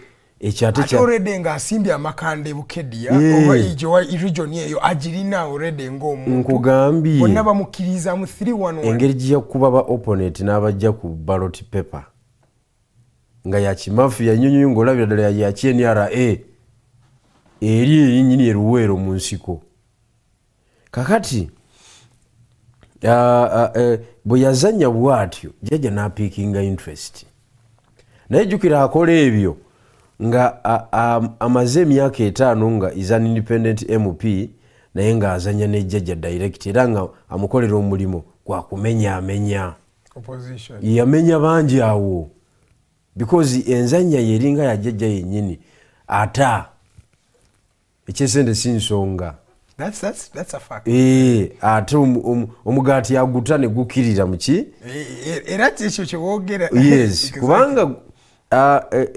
already nga asimbye amakande Bukedya oba ijo region eyo agirina already ng'omuntu nkugambye bonna bamukkiriza mu 311 engeri gye kuba ba opponent n'abajja ku ballot paper nga yakimafu yanyonyonyo ng'olabira ddala ya KNRA eri erinyini eruweero mu nsiko kakati bwe yazannya bw'atyo jjajja n'apiikinga interest naye jjukira akola ebyo nga amaze emyaka 5 nga is an independent MP naye ng'azanya ne jjajja direct era nga amukolera omulimu gwa kumenyaamenya yamenya bangi awo because enzanya yeringa ya jjajja yennyini ata ekyesente si nsonga that's a fact ate omugaati aguta ne gukirira muki era ekyo kyewogera yes kubanga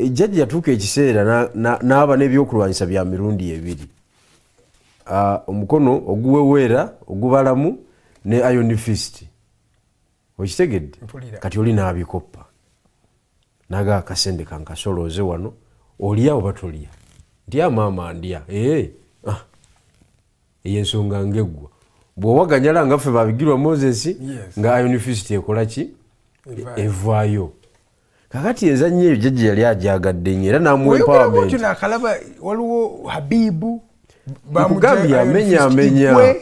jjajja yatuuka ekiseera n'aba n'ebyokulwanyisa bya mirundi ebiri omukono oguweweera ogubalamu ne iron fist okitegedde kati oli n'abikoppa naga akasente kankasolooze wano olya oba tolya ndya maama ndya eyensonga ngeggwa bw'owaganyala nga ffe babigirwa Moses nga iron fist ekola ki evaayo kakati enzanya eyo jjajja yali ajagadde nnyo era n'amuwa empowerment nakalaba waliwo Habibu Nkugambye amenya.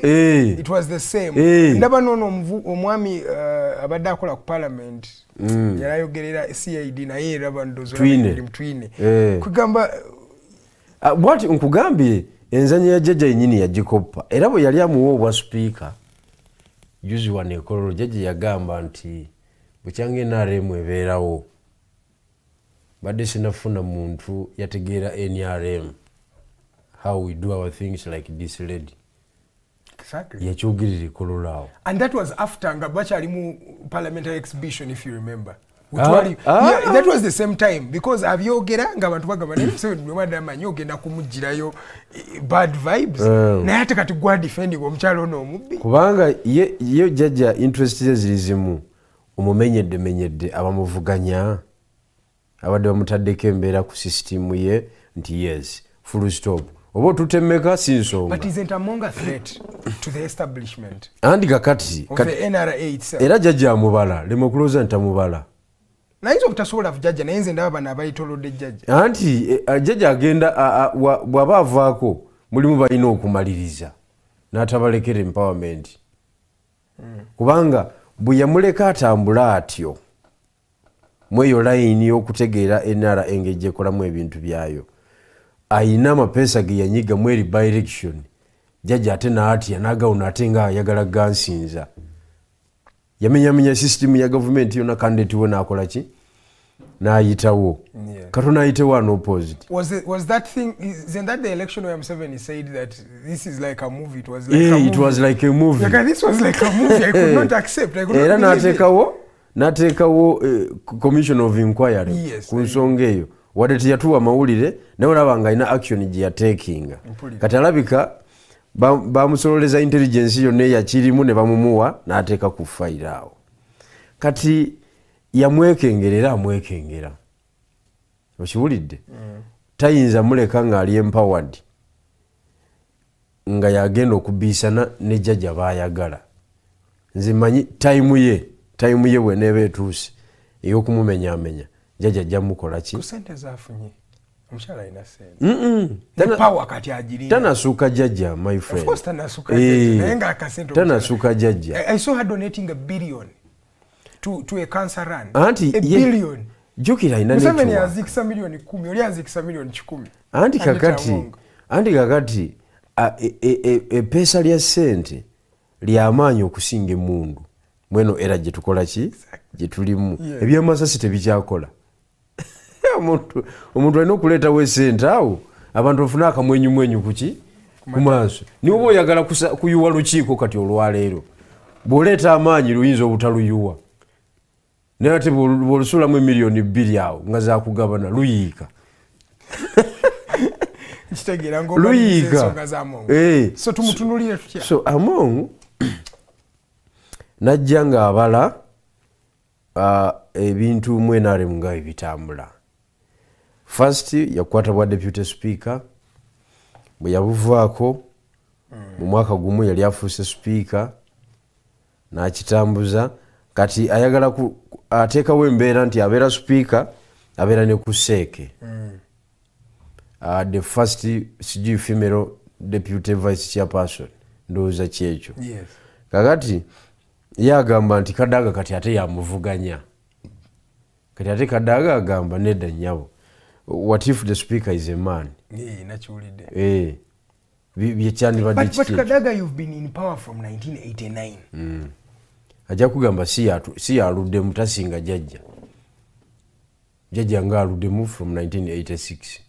It was the same. Ndaba nono omwami abadde akola ku parliament. Yalayogerera CID naye era ndozo Twine. Kugamba bwati nkugambye enzanyo ya jjajja yennyini yagikoppa era bwe yali amuwa obwa speaker juzi wano ekololo jjajja yagamba nti bukyange NRM ebeerawo badde sinafuna muntu yategeera NRM how we do our things like this lady. Exactly. Yakyogerera ekololo awo. And that was after nga bakyali mu parliamentary exhibition, if you remember. Yeah, that was the same time because abyogera nga abantu bagamba ne mwada manyo genda kumujirayo bad vibes naye ate kati gwa defending omukyalo ono omubbi kubanga ye jjajja interest ze zirizimu omumenyedde abamuvuganya abadde bamutaddeko embeera ku system ye nti yes full stop oba tutemeka sinsonga. But isn't among a threat to the establishment andi kakati of the NRA itself. Era jjajja amubala lemokuloza ntamubala naye obutasobola vujjajja naye nze ndaba bano abayitolodde jjajja anti jjajja agenda bw'aba avaako mulimu balina okumaliriza n'atabalekera empowerment kubanga bwe yamuleka atambula atyo mweyo layini y'okutegeera NRA engeri ekolamu ebintu byayo ayina amapeesa ge yanyiga mu eri by election jjajja ate n'atya n'agawuna ate nga ayagala gansinza yamenyamenya system ya government yona candidate we nakola ki nayitawo katona ayitewo an opposite. Was that thing, isn't that the election where M7 said that this is like a movie? It was like a movie. It was like a movie. Like, this was like a movie. I could not accept. I could not believe it. Natekawo commission of inquiry ku nsonga eyo wadde teyatuwa mawulire naye olaba nga alina action gye yatekinga kati alabika bamusololeza intelligence yonna eyakirimu ne bamumuwa n'ateeka ku fayiro awo kati yamwekengerera amwekengera okiwulidde tayinza muleka ng'ali empowered nga yagenda okubiisana ne jjajja baayagala nze manyi time ye bweneeba etuuse ey'okumumenyaamenya jjajja ajja mukola ki kusente zaafunye omukyala alina sente power kati agirina tanasuuka jjajja my friend. Of course tanasuuka jjajja naye nga akasente tanasuuka jjajja. I saw her donating $1 billion to a cancer run. Anti $1 billion jukira ina network Museveni yazikisa milioni 10 oli yazikisa milioni 10 anti kakati epesa lya sente lyamaanyi okusinga emundu mweno era gye tukola ki gye tulimu ebyamasasi tebikyakola omuntu alina okuleetawo esente awo abantu bafuna akamwenyumwenyu kuki ku maaso niwe oba oyagala kuyuwa lukiiko kati olwaleero bw'oleeta amaanyi luyinza obutaluyuwa naye ate bw'olusulamu emiliyoni 2 awo nga zakugabana luyiika kitegeera ng'ensonga z'amongo so tumutunulire tutya so amongo najja ng'abala ebintu mu NRM nga ebitambula. First yakwata bwa deputy speaker bwe yabuvaako mu mwaka gumu yali afuuse speaker n'akitambuza kati ayagala ateekawo embeera nti abeera speaker abeera ne ku seeke the first sijui female deputy vice chairperson ndowooza kyekyo kakati yagamba nti Kadaga kati ate yamuvuganya kati ate Kadaga agamba nedda nnyabo what if the speaker is a man nakiwulidde byekyandibadde but Kadaga you've been in power from 1989 ajja kugamba si yaluddemu tasinga jjajja ng'aluddemu from 1986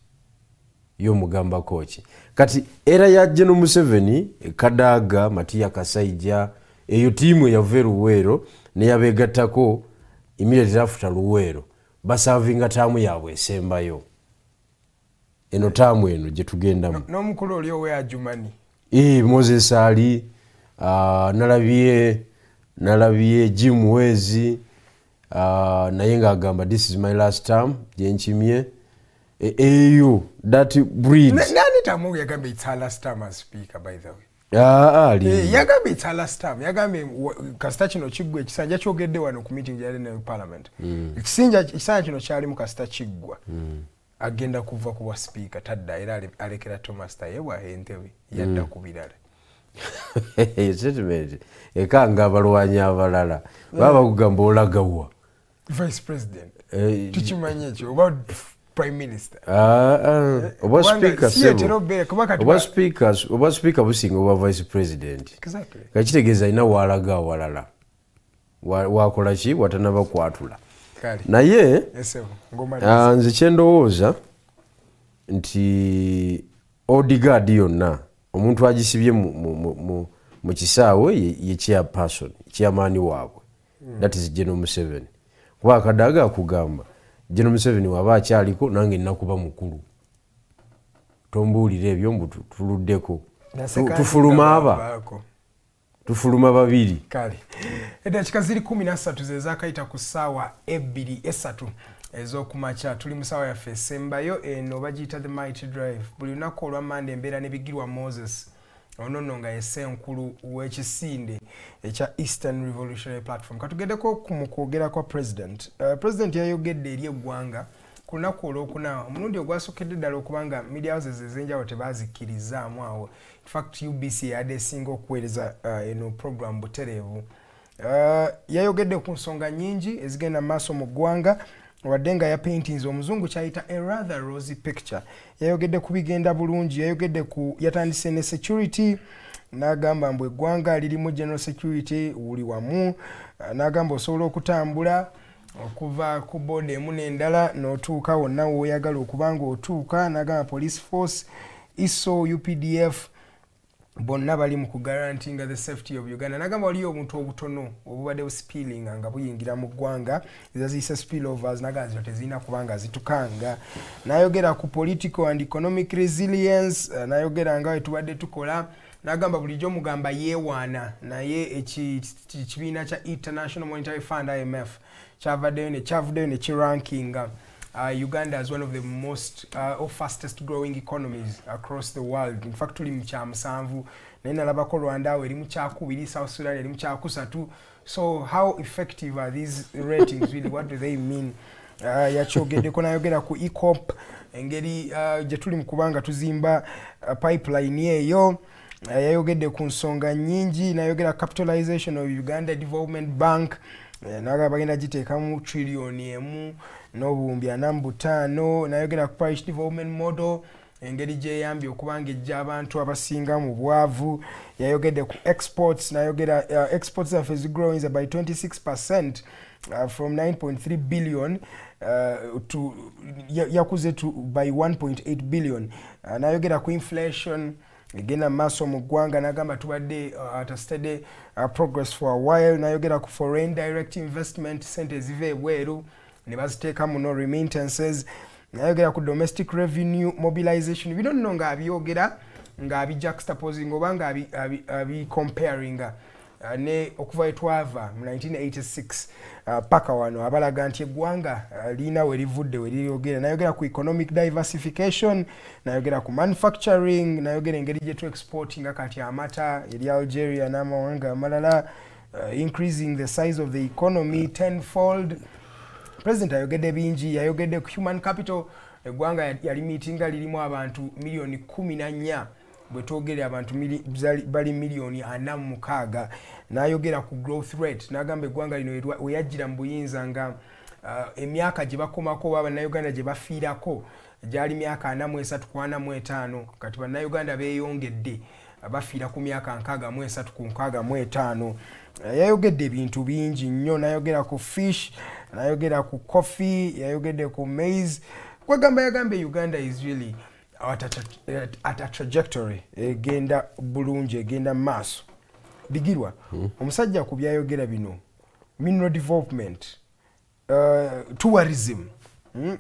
yo mugamba kochi kati era ya General Museveni Kadaga Matiya Kasaija eyo tiimu yava Luweero ne yabeegattako immediately after Luweero basavinga taamu yaabwe esembayo eno taamu eno gye tugendamu n'omukulu oli owe Ajumani Moses Ali nalabye Jim Wezi naye ng'agamba this is my last term gye nkimye eyo that breed nani tamu yagambe it's her last time as speaker by the way yagambe it's her last time yagambe kasita kino kiggwa ekisanja kyogedde wano ku meeting yali ne parliament ekisanja kino kyali mu kasita kiggwa agenda kuva ku bwa speaker tadda era alekera Thomas Tayebwa entebe yadda ku birala statement ekanga abalwanyi abalala baba kugamba olagawa vice president tukimanye ekyo oba prime minister oba speaker businga oba vice president kakitegeeza ina walaga awalala wakola ki watanaba kwatula naye nze kyendowooza nti Odegaard yonna omuntu agisibye mu kisaawe ye chairperson chairman waabwe that is General Museveni kuba akadaga akugamba General Museveni waba akyaliko nange nnakuba mukulu tombuulira ebyo mbu tuluddeko tufuluma babiri kale edakika ziri 13 zezakayita ku ssaawa 2:03 ez'okumakya tuli mu ssaawa yaffe esembayo eno bagiyita the mighty drive buli lunaku olwa Monday embeera n'ebigirwa Moses ono nga yesenkulu w'ekisinde ekya Eastern Revolutionary Platform katugeddeko mu kwogera kwa president yayogedde eri eggwanga ku lunaku olwokuna omulundi ogwasookedde ddala okubanga media houses ez'enjawulo tebaazikkirizaamu awo in fact UBC yadde esinga okuweereza eno program butereevu yayogedde ku nsonga nnyingi ezigenda maaso mu ggwanga wadde nga ya paintings omuzungu kyayita a rather rosy picture yayogedde ku bigenda bulungi yatandise ne security n'agamba mbu eggwanga lirimu general security wuli wamu n'agamba osobola okutambula okuva ku boda emu n'endala n'otuuka wonna w'oyagala okuba ng'otuuka n'agamba police force ISO UPDF bonna bali mu kugarantinga the safety of Uganda n'agamba waliyo obuntu obutono obubadde buspilling nga buyingira mu ggwanga ezaziyise spillovers n'agamba zino tezirina kubanga zitukanga n'ayogera ku political and economic resilience n'ayogera nga we tubadde tukola n'agamba bulijjo mugamba yeewaana naye ekibiina kya International Monetary Fund IMF kyavuddeyo ne kirankinga Uganda is one of the most or fastest growing economies across the world. In fact, tuli mu kya 7 naye nalabako Rwanda eri mu kya 2, South Sudan eri mu kya 3. So how effective are these ratings really? What do they mean? Yakyogeddeko n'ayogera ku ECOP engeri gye tuli mu kubanga tuzimba pipeline eyo. Yayogedde ku nsonga nnyingi n'ayogera capitalization of Uganda Development Bank n'agamba bagenda giteekamu $1 trillion n'obuwumbi 45 n'ayogera ku parish development model engeri gyeyambye okubanga ejja abantu abasinga mu bwavu yayogedde ku exports n'ayogera exports zaffe zigrowing by 26% from 9.3 billion to yakuze to by 1.8 billion n'ayogera ku inflation egenda maaso mu ggwanga n'agamba tubadde atasitadde progress for a while n'ayogera ku foreign direct investment sente eziva ebweru ne baziteeka muno remittances n'ayogera ku domestic revenue mobilization bino nno ng'abyogera ng'abijuxtaposing oba ng'abicomparinga ne okuva etwava mu 1986 paka wano abalaga nti eggwanga liina we livudde we liyogera n'ayogera ku economic diversification n'ayogera ku manufacturing n'ayogera engeri gye tu exportinga kati amata eri Algeria n'amawanga amalala increasing the size of the economy tenfold. President ayogedde bingi yayogedde ku human capital eggwanga yali meetinga lirimu abantu milioni 14 bwe twogere abantu bali milioni 46 n'ayogera ku growth rate n'agamba eggwanga lino we yajjira mu buyinza nga emyaka gye bakomako oba bannayuganda gye bafiirako gyali myaka 43-45 kati bannayuganda beeyongedde bafiira ku myaka 63-65. Yayogedde ebintu bingi nnyo n'ayogera ku fish n'ayogera ku coffee yayogedde ku maize yagamba Uganda is really at a trajectory egenda bulungi egenda maaso bigirwa omusajja ku byayogera bino mineral development tourism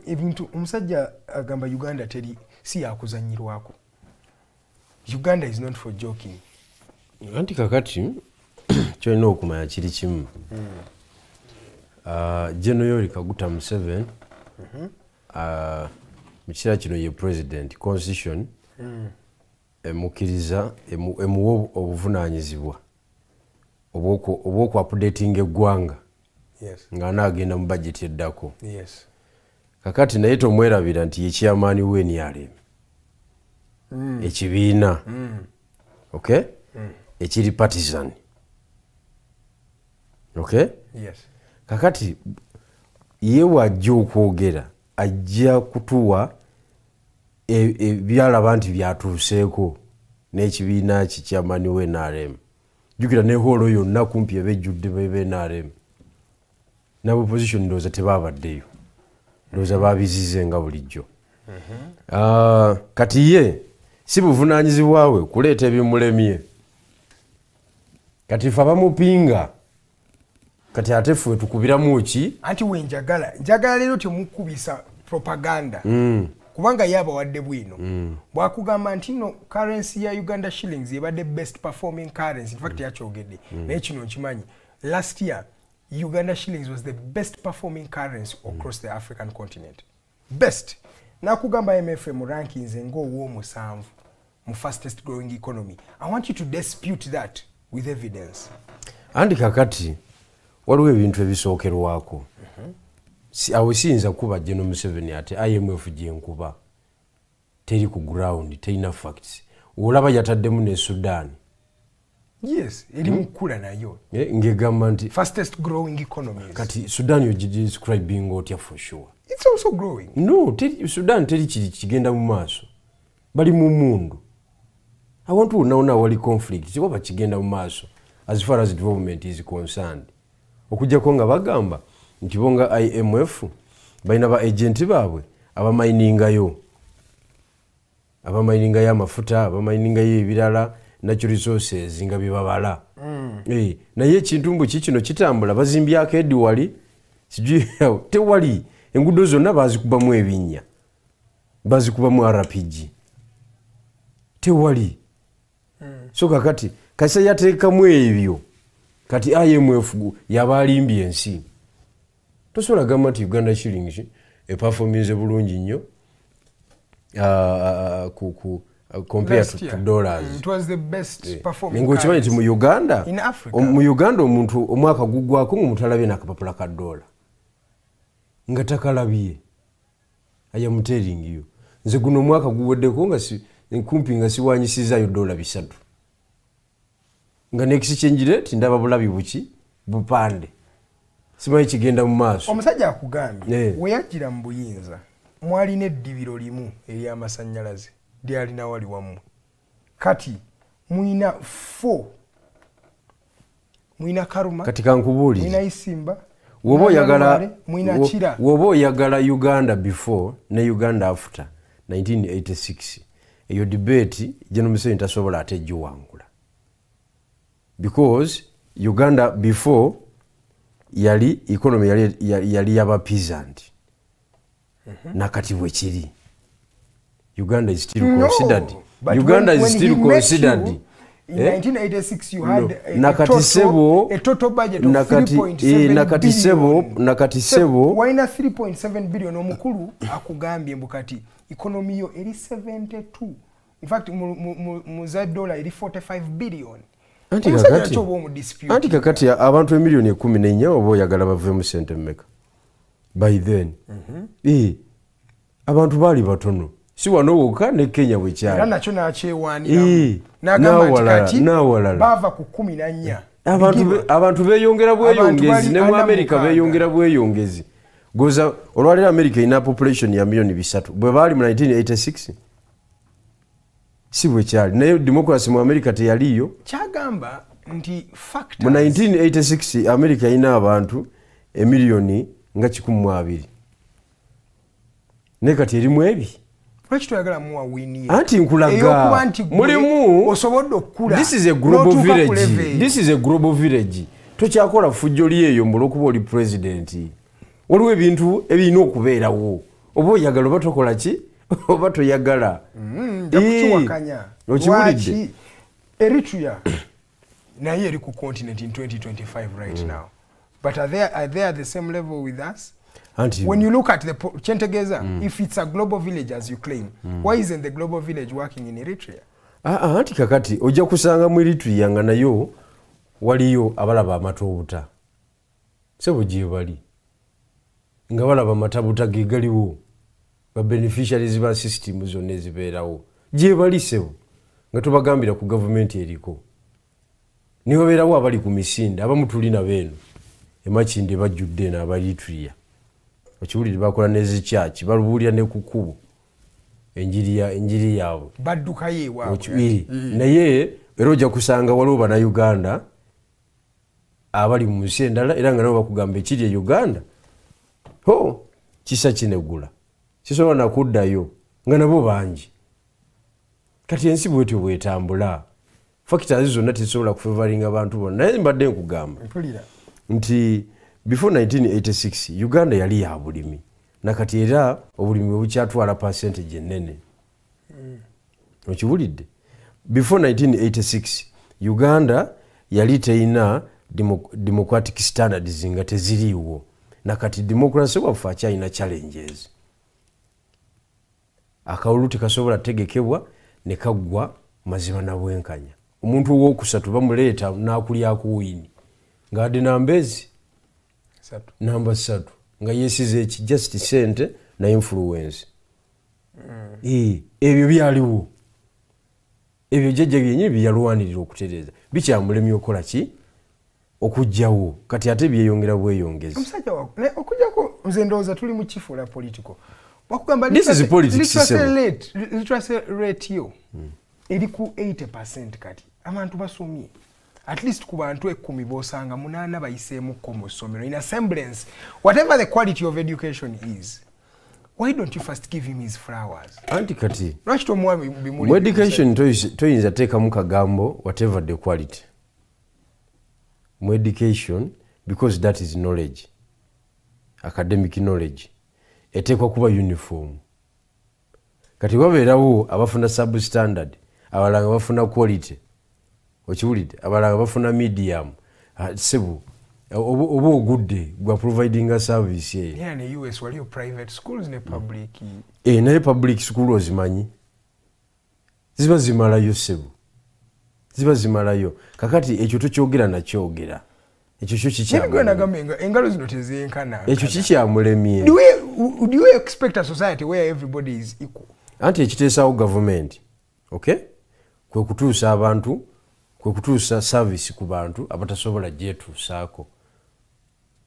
ebintu omusajja agamba Uganda si yakuzanyirwako. Uganda is not for joking. Anti kakati kyolina okumanya kiri kimu General Kaguta Museveni mu kiseera kino ye president constitution emukiriza emuwa obuvunaanyizibwa obw'oku updating eggwanga nga anaagenda mu budget eddako kakati naye tomwerabira nti yekyamaani w'NRM ekibiina okay ekiri partisan okay kakati ye wajja okwogera ajja kutuwa byalaba nti byatuuseeko n'ekibiina kikyamaani w'NRM jjukira ne holo yonna kumpi ebejjudde b'NRM nabo opposition ndowooza tebaabaddeyo ndowooza babizize nga bulijjo kati ye si buvunaanyizibwawe kuleeta ebimulemye kati fe abamupinga kati ate ffe tukubiramu ki anti wenjagala leero temukubisa propaganda kubanga yabawadde bwino bwakugamba nti no currency ya Uganda shillings yebadde best performing currency in fact yakyogedde naye kino nkimanyi last year Uganda shillings was the best performing currency across the African continent best nakugamba MFM rankings ng'ow'omusanvu mu fastest growing economy. I want you to dispute that with evidence. Andi kakati waliwo ebintu ebisookerwako awo siyinza kuba General Museveni ate IMF gyenkuba teri ku ground terina facts olaba yataddemu ne Sudan. Yes, eri mukula nayo ngegamba nti fastest growing economies. Kati Sudan you describing otya for sure. It's also growing. No, Sudan teri kigenda mu maaso bali mu mundu. I want to know wali conflict kiba kigenda mu maaso as far as development is concerned. Okujjako nga bagamba nti bonga IMF balina ba agenti baabwe abaminingayo amafuta abaminingayo ebirala natural resources nga bibabala naye ekintu kino kitambula bazimbyako ediwali sijui tewali engudo zonna bazikubamu ebinnya bazikubamu RPG tewali so kakati kasa yateekamu ebyo kati IMF yabalimbye ensi tosobola gamba nti Uganda shillings performance bulungi nnyo compared to dollars. It was the best performing currency mu Uganda in Africa. Mu Uganda omuntu omwaka guggwako ngumutalabye nakapapula ka dollar nga takalabye I telling you nze guno omwaka guweddeko nga nkumpi nga siwanyisizayo $3 nga next-change rate ndaba bulabi buki bupande simanyi kigenda mu maaso. Omusajja akugambye weyajjira mu buyinza mwalina eddibiro limu ery'amasannyalaze lyalina wali wamu kati mwina 4 mwina Karuma kati kankubuuli mwina Isimba woba oyagala Uganda before ne Uganda after 1986 eyo debate General Museveni tasobola ate giwangula because Uganda before yali economy yali yaba peasant nakati bwekiri Uganda is still considered Uganda is still considered in 1986 you had a total budget of 3.7 nakati sebo waina 3.7 billion omukulu akugambye mbukati economy yo eri 72 in fact mu $1 eri 45 billion. Anti kakati abantu emiliyoni 14 obo oyagala bave mu sente mmeka by then abantu bali batono si wano wokka ne Kenya bwe kyali era nakyo nakyewaanira n'agamba nti bava ku 14 abantu beeyongera bweyongezi ne mu America beeyongera bweyongezi goza olwalira America ina population ya milioni 3 bwe bali mu 1986 si bwe kyali naye democracy mu America teyaliyo kyagamba nti factors mu 1986 America ina abantu emiliyoni nga 12 ne kati erimu ebi lwaki toyagala muwa wini anti nkulaga mulimu osobodde okukula this is a global village tokyakola fujjo lyeyo mbulwokuba oli president waliwo ebintu ebirina okubeerawo oba oyagala oba tokola ki oba toyagala njakukiwakanya lwaki Eritrea naye eri ku continent in 2025 right now but are they at the same level with us? When you look at the Chentegeza, if it's a global village as you claim, why isn't the global village working in Eritrea? Anti kakati ojja kusanga mu Eritrea nga nayo waliyo abalaba amatobuta sebo gye bali nga balaba matabuta ge galiwo ba beneficiaries ba system zonna ezibeerawo gye balisewo nga tubagambira ku gavumenti eriko niwe beerawo abali ku misinde abamu tulina beeno emakinde bajjudde n'abalitulya okiwulire bakola n'ezikyaki balubuulira ne ku kkubo enjiri yaabwe baddukayo ewaabwe naye era ojja kusanga waliwo bannayuganda abali mu nsi endala era nga nabo bakugamba ekiri e Uganda kisa kinegula kisobola nakuddayo nga nabo bangi kati ensi bwetyo bwetambula factors zonna tezisobola kufavoringa abantu bonna naye mbadde nkugamba nti before 1986 Uganda yali ya bulimi nakati era obulimi bukyatwala percentage ennene okiwulidde before 1986 Uganda yali teina democratic standards nga teziriiwo nakati democracy waffe akyalina challenges akawulu tekasobola tegekebwa ne kaggwa mazima na bwenkanya omuntu owokusatu bamuleeta n'akulyako wini ng'adde nambezi namba 3 nga yeesize eki just sente na influence ebyo byaliwo ebyo jjajja byennyini byeyalwanirira okutereeza bikyamulemye okola ki okujjawo kati ate byeyongera bweyongezi omusajja okujjako nze ndowooza tuli mu kifuula political bakugamba literacy rate yo eri ku 80% kati abantu basomye at least ku bantu 10 bosanga 8 bayiseemukko mu ssomero in a semblance whatever the quality of education is. Why don't you first give him his flowers? Anti kati mu education toyinza teekamu kagambo whatever the quality mu education because that is knowledge, academic knowledge eteekwa kuba uniform. Kati wabeerawo abafuna substandard, abalala bafuna quality, okiwulidde, abalala bafuna medium, sebu oba ogudde gwa providing a service ye. Yeah, ne US waliyo private schools ne public. Naye public school ozimanyi ziba zimalayo sebu, ziba zimalayo. Kakati ekyo tokyogera nakyogera, ekyo kyo kikyamulema. Engalo zino tezienkana. Ekyo kikyamulemye. Do you expect a society where everybody is equal? Anti ekiteesaawo government, okay, kwe kutuusa abantu, kwe kutuusa service ku bantu abatasobola gyetuusaako.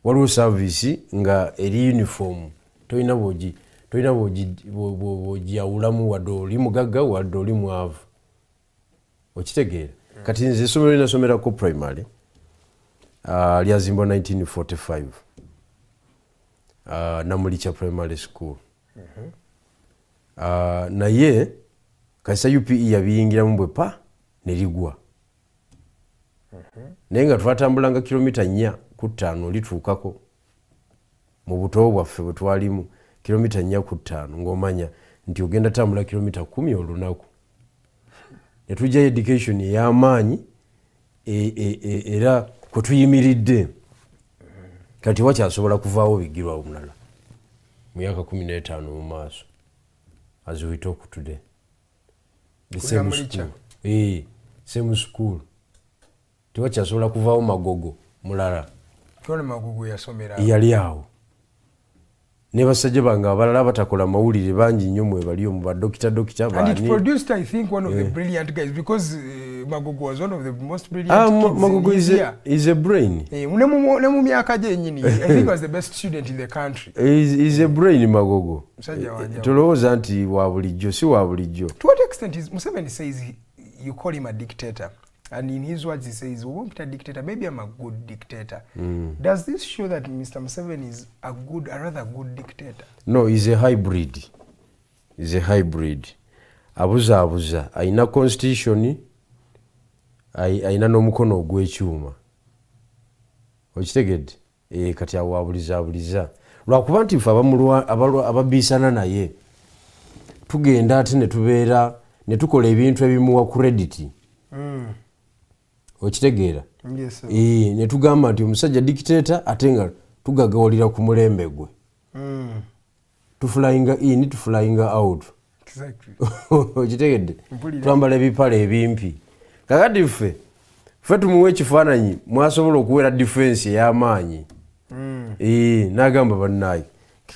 Waliwo service nga eri uniform, toyina bwogiyawulamu wadde oli mugagga wadde oli mwavu, okitegeera. Kati nze essomero linasomerako primary lyazimbwa 1945 Namulicha primary school. Naye kasita UPE yabiyingiramu bwe pa ne ligwa. Naye nga twatambulanga kilomita 4 ku 5 lituukako mu buto bwaffe bwe twalimu kilomita 4 ku 5 ng'omanya nti ogenda tambula kilomita 10 olunaku. Ne tujja education ey'amaanyi era kwe tuyimiridde kati wakyasobola kuvaawo bigirwa omulala mu myaka 15 mu maaso. As we talk today, the same school, same school. Tiwakyasobola kuvaawo magogo mulala. Kyone magogo yasomera. Yali awo. Ne basajja bange abalala batakola mawulire bangi nnyo mwe bali mu badokita baani. And it produced, I think, one of the brilliant guys because Magogo was one of the most brilliant kids. Magogo is a brain. Nemu myaka gye nyini. I think he was the best student in the country. Is a brain Magogo. Tolowooza nti wa bulijjo si wa bulijjo. To what extent is Museveni says you call him a dictator? And in his words, he says, we won't be a dictator, maybe I'm a good dictator. Does this show that Mr. Museveni is a rather good dictator? No, he's a hybrid. He's a hybrid. Abuza. Aina constitution, aina n'omukono ogw'ekyuma. Okitegedde? Kati abuliza. Lwakuba nti ffe ababiisana naye tugenda ate ne tubeera ne tukola ebintu ebimuwa credit. Okitegeera? Yes, ne tugamba nti omusajja dictator ate nga tugagawalira ku mulembe gwe. Tuflyinga in, tuflyinga out. Exactly. Okitegedde? Twambala ebipale ebimpi. Kakati ffe tumuwe ekifaananyi mwasobola okuwera defense ey'amaanyi. N'agamba bannaayi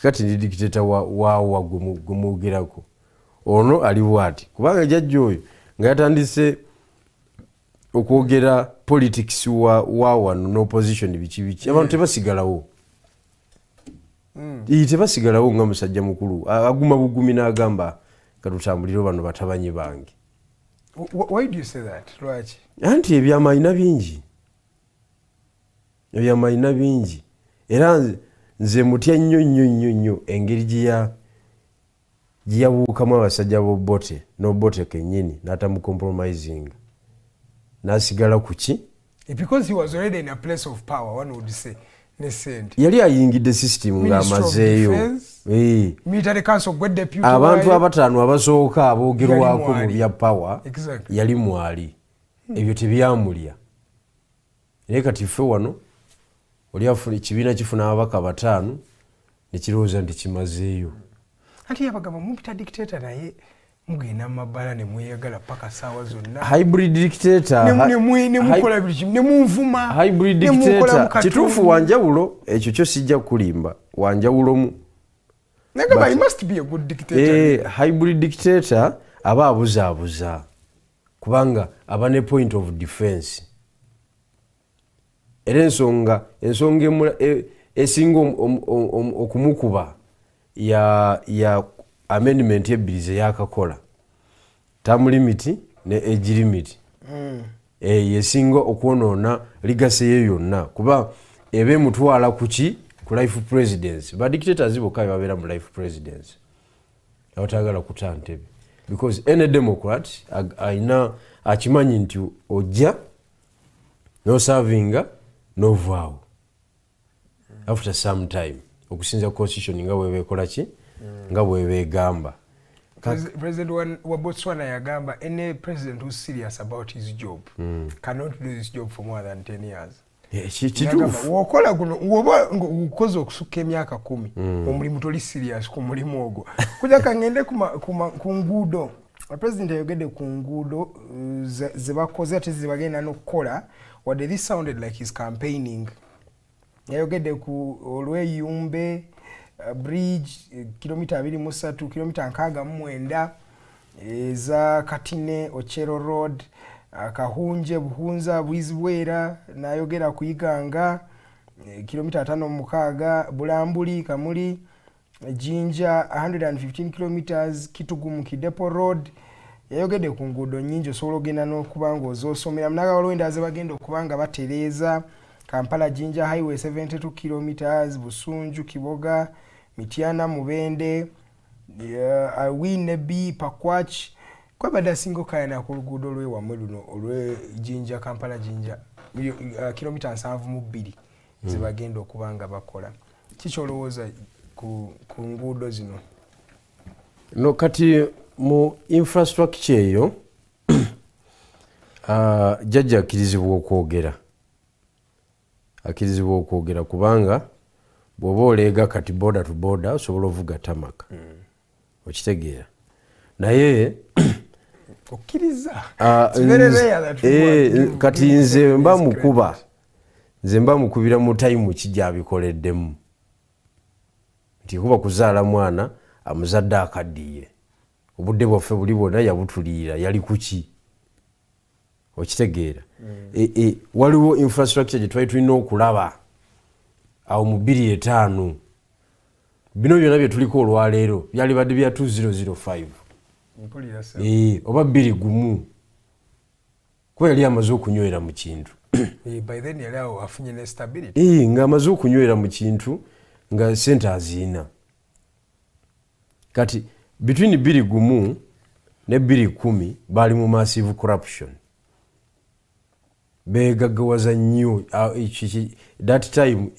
kati ndi dictator wa gumugerako ono ali bwati kubanga jajja oyo nga yatandise okwogera politics wa wano n'opposition biki abantu tebasigalawo tebasigalawo nga musajja mukulu aguma bugumi n'agamba katutambulire bano batabanyi bange. Why do you say that? Lwaki? Anti ebyamayina bingi era nze mutya nnyo engeri giyabuukamu abasajja b'obote n'obote kennyini n'atamucompromising n'asigala ku ki? Because he was already in a place of power, one would say. Yali ayingidde system ng'amazeeyo. Abantu abataano abasooka aboogerwako mu bya power yali mwali. Ebyo tebyamulya. Naye kati ffe wano oli afuna ekibiina kifuna ababaka bataano ne kirowooza nti kimazeeyo. Ati yabagamba mupita dictator naye mugenda mabala ne mweyagala paka saawa zonna. Hybrid dictator. Nemukola buli kimu nemunvuma. Hybrid dictator. Kituufu wanjawulo ekyo kyo sijja kulimba wanjawulomu. Nagamba he must be a good dictator. Hybrid dictator aba abuzaabuza kubanga aba ne point of defense. Era ensonga esinga okumukuba ya amendment ebbiri ze yakakola term limit ne age limit yesinga okwonoona ligase ye yonna kuba ebe mutwala kuki ku life presidency ba dictators bokka babeera mu life presidency abataagala kuta ntebe because any democrat aina akimanyi nti ojja no servinga no vow after some time okusinza constitution nga bwebekola ki nga bwebegamba. President wa Botswana yagamba any president who's serious about his job cannot do this job for more than 10 years. Wokola guno woba ukoze okusuka emyaka 10 omulimu toli serious ku mulimu ogwo kuja kangende ku nguudo president yogedde ku nguudo zebakoze ate zibagenda n'okukola wadde this sounded like his campaigning. Yayogedde ku olweyumbe bridge kilomita 23 kilomita 69 eza Katine Ochero Road Kahunje Buhunza Bwizibwera nayogera kuyiganga kilomita 5 Bulambuli Kamuli Jinja 115 kilometers Kitugumu Kidepo Road. Yayogedde ku nguudo nnyingi osobola ogenda n'okubanga ozoosomera munaga olwenda azebagenda okubanga batereeza Kampala Jinja Highway 72 kilometers Busunju Kiboga Mitiana Mubende Awine B Pakwach kwa bada singo kayana ku luguudo lw'ewammwe luno olwe Jinja Kampala Jinja kilomita 72 zebagenda okubanga bakola. Kiki olowooza ku nguudo zino? No kati mu infrastructure eyo jajja akirizibwa okwogera kubanga bw'oba oleega kati border to border osobola ovuga tamaka okitegeera naye okkiriza kati nze mba mukubira mu time kijja abikoleddemu nti kuba kuzaala mwana amuzadde akaddiye obudde bwaffe buli bwonna yabutuliira yali kuki okitegeera waliwo infrastructure gye twali tulina okulaba awo mu 2005 bino byonna bye tuliko olwaleero byali badde bya 2005 oba 21 kuba yali amaze okunywera mu kintu nga amaze okunywera mu kintu nga sente aziina kati between 21 ne 2010 bali mu massive corruption begaggawaza nnyo that time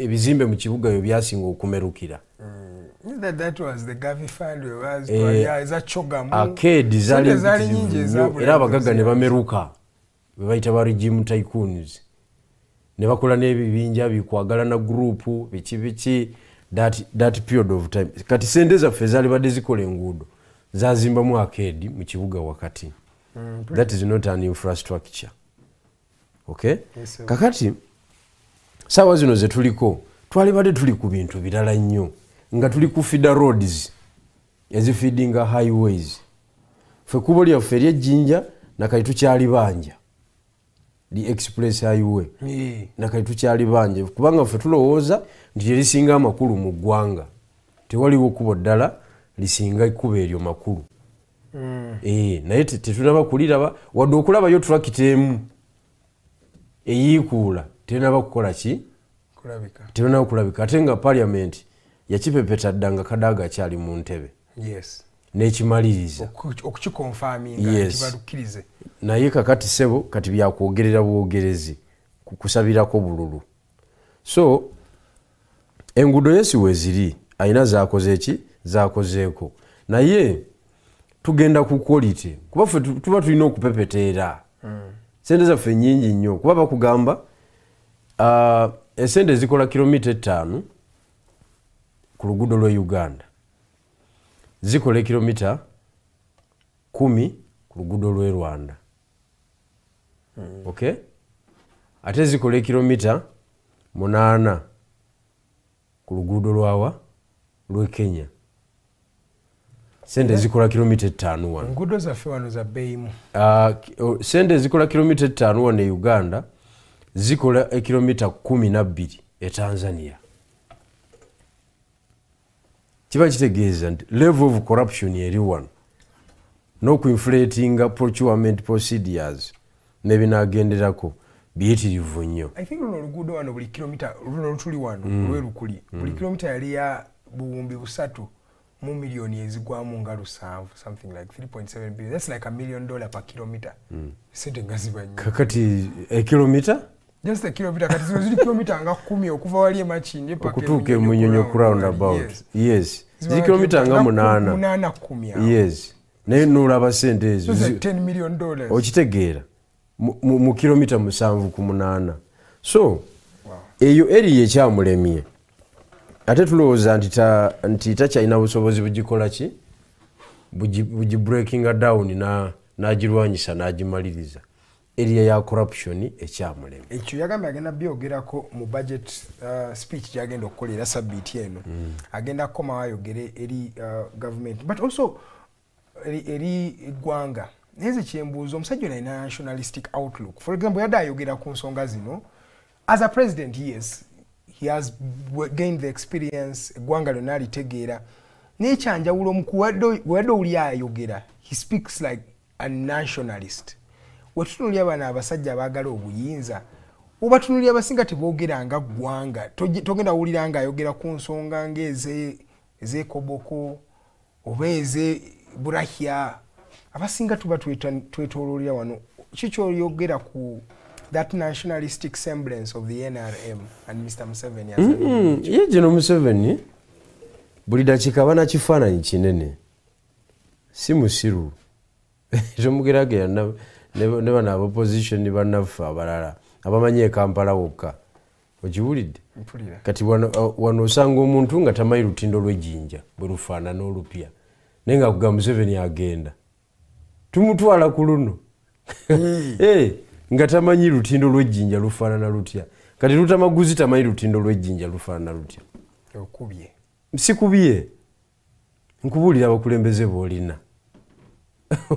ebizimbe mu kibuga byo byasinga okumerukira that was the Gavi fund was arcade zali nyingi era abagagga ne bameruka be bayita ba regime tycoons ne bakola n'ebibinja bikwagala na group biki that period of time kati sente zaffe zali badde zikola enguudo zazimbamu arcade mu kibuga wakati that is not an infrastructure. Okay? Yes, kakati sawa zino ze tuliko twalibadde tuli ku bintu birala nnyo nga tuli ku feeder roads ezifeedinga highways fe kubo lyaffe ery'ejjinja nakati tukyali banja the express highway nakati tukyali banja kubanga ffe tulowooza nti lyerisinga amakulu mu ggwanga tewaliwo kubo ddala lisinga ekkubo eryo makulu naye tetunaba kuliraba wadde okulabayo tulakita emu eyiikuula tenaba kukola ki tenaba kulabika ate nga parliament yakipepeta dda nga kadaaga akyali mu ntebe n'ekimaliriza okukikonfaminga naye kakati sebo kati byakwogerera bwogerezi kusabirako bululu so enguudo yesi weziri ayina zakoze eki zakozeeko naye tugenda ku quality kuba ffe tuba tulina okupepeteera sente zaffe nnyingi nnyo kuba bakugamba esente zikola kilomita 5 ku luguudo lwa Uganda zikola kilomita 10 ku luguudo lw'e Rwanda okay ate zikola kilomita 8 ku luguudo lwawa lw'e Kenya sente zikola kilomita 5 wano enguudo zaffe wano za bbeeyimu sente zikola kilomita 5 wano e Uganda zikola kilomita 12 e Tanzania kiba kitegeeza nti level of corruption eri wano n'okuinflatinga procurement procedures nebinaagenderako biyitirivu nnyo. I think luno oluguudo wano buli kilomita luno lutuli wano lwerukuli buli kilomita yali ya buwumbi busatu mu milioni ezigwamu nga 7 something like 3.7 billion. That's like $1 million per kilometer. Sente ngaziba nnyo. Kakati a kilometer? Just a kilometer kati zili kilometer nga 10 okuva wali Makindye paka okutuuka mu Nyonyo roundabout. Yes. Zili kilometer nga 8 10. Yes. Naye n'olaba sente ezo $10 million. Okitegeera mu kilomita 7 ku 8. So eyo eri ekyamulemye ate tulowooza nti takyalina busobozi bugikola ki bugi breaking down n'agirwanyisa n'agimaliriza area ya corruption ekyamulemye. Ekyo yagamba agenda byogerako mu budget speech gyagenda okukolera sabbiiti eno agenda kukomawo ayogere eri government but also eri eggwanga neze kyembuuza omusajja alina nationalistic outlook. For example yadde ayogera ku nsonga zino as a president. Yes, he has gained the experience eggwanga lyonna alitegeera n'ekyanjawulo wadde oli ayogera he speaks like a nationalist. Wetutunulira abana abasajja abaagala obuyinza oba tunulira abasinga teboogera nga ggwanga togenda wulira nga ayogera ku nsonga ng'ez'ekoboko oba ez'eburahya abasinga tuba twetooloolera wano kikyoyogera ku that nationalistic semblance of the NRM and Mr. Museveni. Ye gino Museveni buli dakiika banakifaananyi kinene si musiru tomugeragera ne bano abopposition bannaffe abalala abamanyi e Kampala wokka okiwulidde kati wano osanga omuntu nga tamanyi lutindo lw'ejjinja bwe lufaanana olupya naye nga kugamba Museveni agenda tumutwala ku luno nga tamanyi lutindo lw'ejjinja lufaanana lutya kati lutamaguzi tamanyi lutindo lw'ejjinja lufaanana lutya okubye sikubye nkubuulira abakulembeze boolina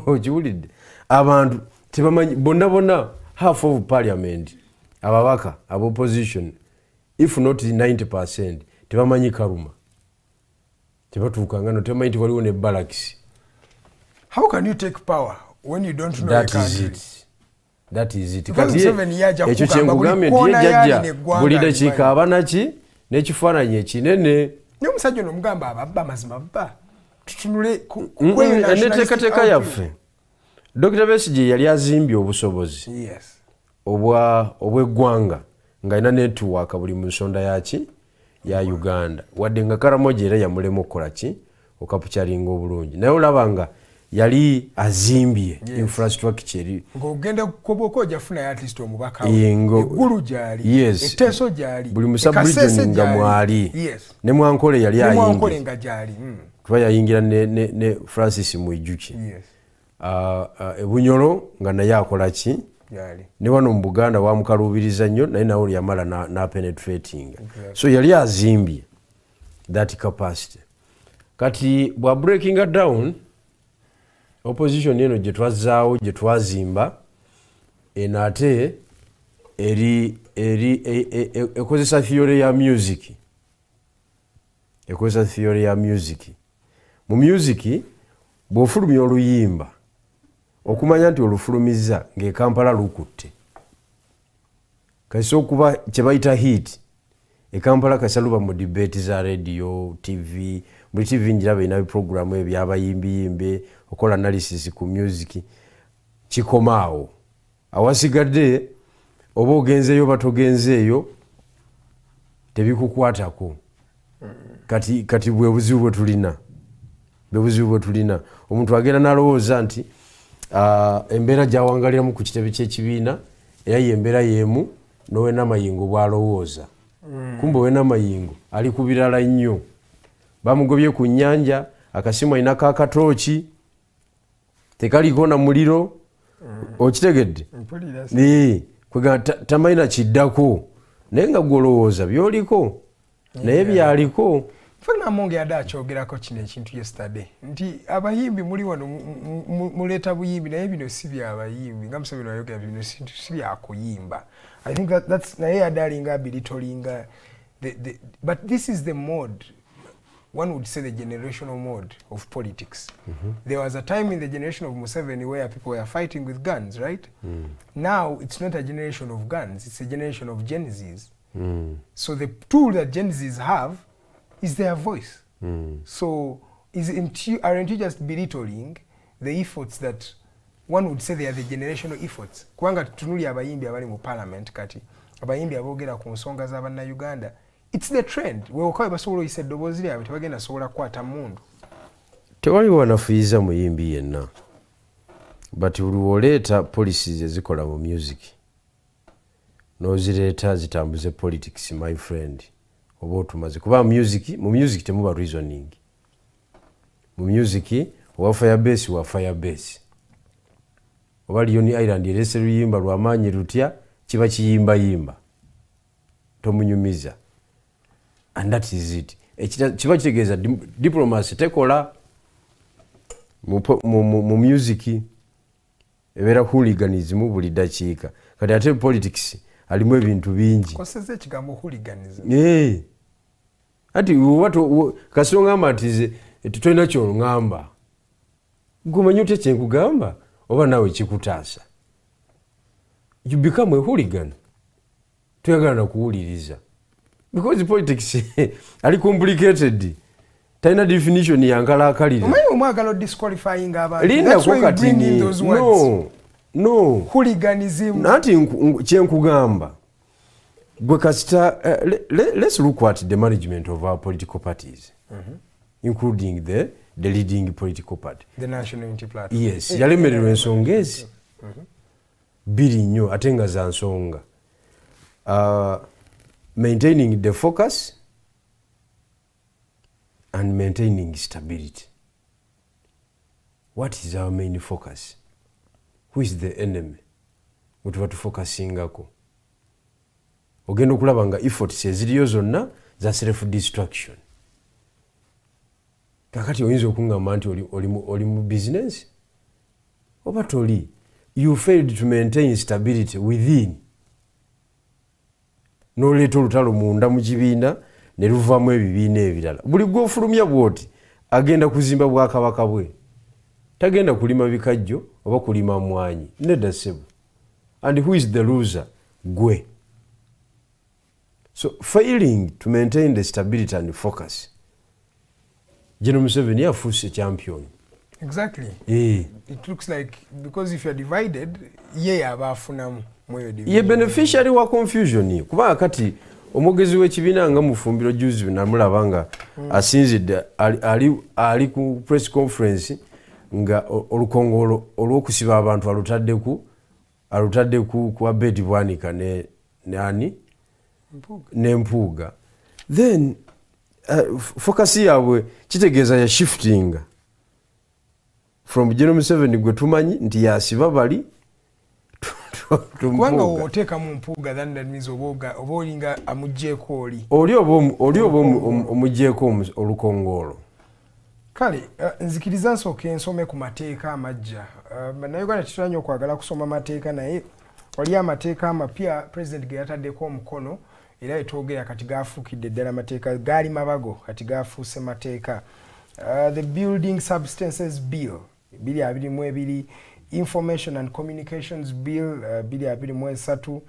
okiwulidde abantu tebamanyi bonna half of parliament ababaka aba opposition if not 90% tebamanyi kaluma tebatuukanga no tebamanyi nti waliwo ne barracks. How can you take power when you don't know that a is country? it. That is it. Kati ekyo kyengugambye nti ye jjajja buli dakiika abanaki n'ekifaananyi ekinene ne omusajja ono omugamba ababba mazima bba tutunule neteekateeka yaffe. Dr. Besigye yali azimbye obusobozi obw'eggwanga ng'alina netiwaaka buli mu nsonda yaki ya Uganda wadde nga Karamoja era yamulema okukola ki okapukyalinga obulungi naye olaba nga yali azimbye infrastructure eri ng'ogenda kukoboko ojafuna at least omubaka eggulu gyali etteeso gyali buli mu sub-region nga mwali ne Mwankole yali ayingira kuba yayingira ne Francis Mwijuki Ebunyolo nga naye akola ki ne wano mu Buganda wamukaluubiriza nnyo naye nawe yamala na penetrating. So yali azimbye that capacity. Kati bwa breaking it down opposition eno gye twazzaawo gye twazimba eno ate ekozesa theory ya music. Ekozesa theory ya music. Mu music bw'ofulumya oluyimba okumanya nti olufulumiza ng'ekampala lukutte. Kasi okuba kye bayita hit ekampala kasaluba mu debate za radio, TV, buli TV njiraba ina programu ebyabayimbi okola analysis ku music kikomaawo. Awasigadde oba ogenzeeyo batogenzeeyo tebikukwatako. Kati bwe buzibu bwe tulina. Bebuzibu bwe tulina. Omuntu agenda n'alowooza nti embeera gy'awangaliramu ku kitebe ky'ekibiina era y'embeera y'emu n'owena mayingo bw'alowooza. Kumbe owena mayingo ali ku birala nnyo. Bamugobye ku nnyanja, akasimu alina kaakatooki, tekaliko na muliro. Okitegedde? Kwega tamayina kiddako. Naye nga gw'olowooza by'oliko naye byaliko. Fana monge ada akyogerako kino ekintu yesterday nti abayimbi muli wano muleta buyimbi naye bino si bya abayimbi nga Museveni ayogera bino si bya kuyimba. I think that's naye adalinga billitolinga but this is the mode, one would say the generational mode of politics. There was a time in the generation of Museveni where people were fighting with guns, right? Now it's not a generation of guns, it's a generation of Gen Zs. So the tool that Gen Zs have is their voice. So aren't you just belittling the efforts that one would say they are the generational efforts? Kwanga tunuli abayimbi abali mu parliament kati abayimbi abogera ku nsonga z'abanna Uganda. It's the trend. We okawe basobola oyisa eddoboozi lyabwe tebagenda sobola kwata mundu. Tewali wanafuyiza muyimbi yenna. But uliwoleeta policies ezikola mu music. Nozireeta zitambuze politics, my friend. Oba otumaze kuba mu music temuba reasoning. Mu music wa fire base. Oba Lion Island yerese luyimba lwamaanyi lutya kiba kiyimba. Tomunyumiza. And that is it. Kiba kitegeeza diplomacy tekola mu music ebeera hooliganism buli dakiika. Kati ate politics alimu ebintu bingi. Koseze ekigambo hooliganism. Ati kasonga amatize tutolina ky'oluŋŋamba. Gumanyi ute kyenkugamba oba naawe kikutaasa. You become a hooligan. Tuyagala na kuwuliriza. Because politics ali complicated. Talina definition yankalakalira. Omanyi omwagala disqualifying abantu. That's why you bring in those words. No. Hooliganism. Nati kyenkugamba. Let's look at the management of our political parties, including the leading political party. The National Unity Platform. Yes. Yalemererwa ensonga ezi. Biri nnyo ate nga za nsonga. Maintaining the focus and maintaining stability. What is our main focus? Who is the enemy? Mutuba tufocusingako. Ogenda okulaba nga efforts eziriyo zonna za self destruction. Kakati oyinza okungamba nti oli mu business oba toli. You failed to maintain stability within. N'oleeta olutalo munda mu kibiina ne luvaamu ebibiina ebirala. Buli gw'ofulumya bw'oti agenda kuzimba bwakabaka bwe. Tagenda kulima bikajjo oba kulima mwanyi. Nedda ssebo. And who is the loser? Gwe. So failing to maintain the stability and focus. General Museveni afuuse champion. Exactly. It looks like because if you are divided, abafunamu mweyo division. Ye beneficiary wa confusion. Kuba kati omugezi w'ekibiina nga mufumbiro juzi namulaba nga asinzidde ali ku press conference nga olukongolo olw'okusiba abantu alutadde ku Abedi Bwanika ne Nempuga. Then focus yaabwe kitegeeza ya shifting from General Museveni gwe tumanyi nti yasiba bali kubanga oteeka mu mpuuga that means oba olinga amugjeeko oli oba omugjeeko olukongolo. Kale nzikiriza nsooke nsome ku mateeka amajja. Bannayuganda tetulanye okwagala kusoma mateeka naye wali amateeka amapya president ge yataddeko omukono era etwogera kati gaafuukidde ddala amateeka gaali mabago kati gaafuuse mateeka. The Building Substances Bill 2022, Information and Communications Bill 2023,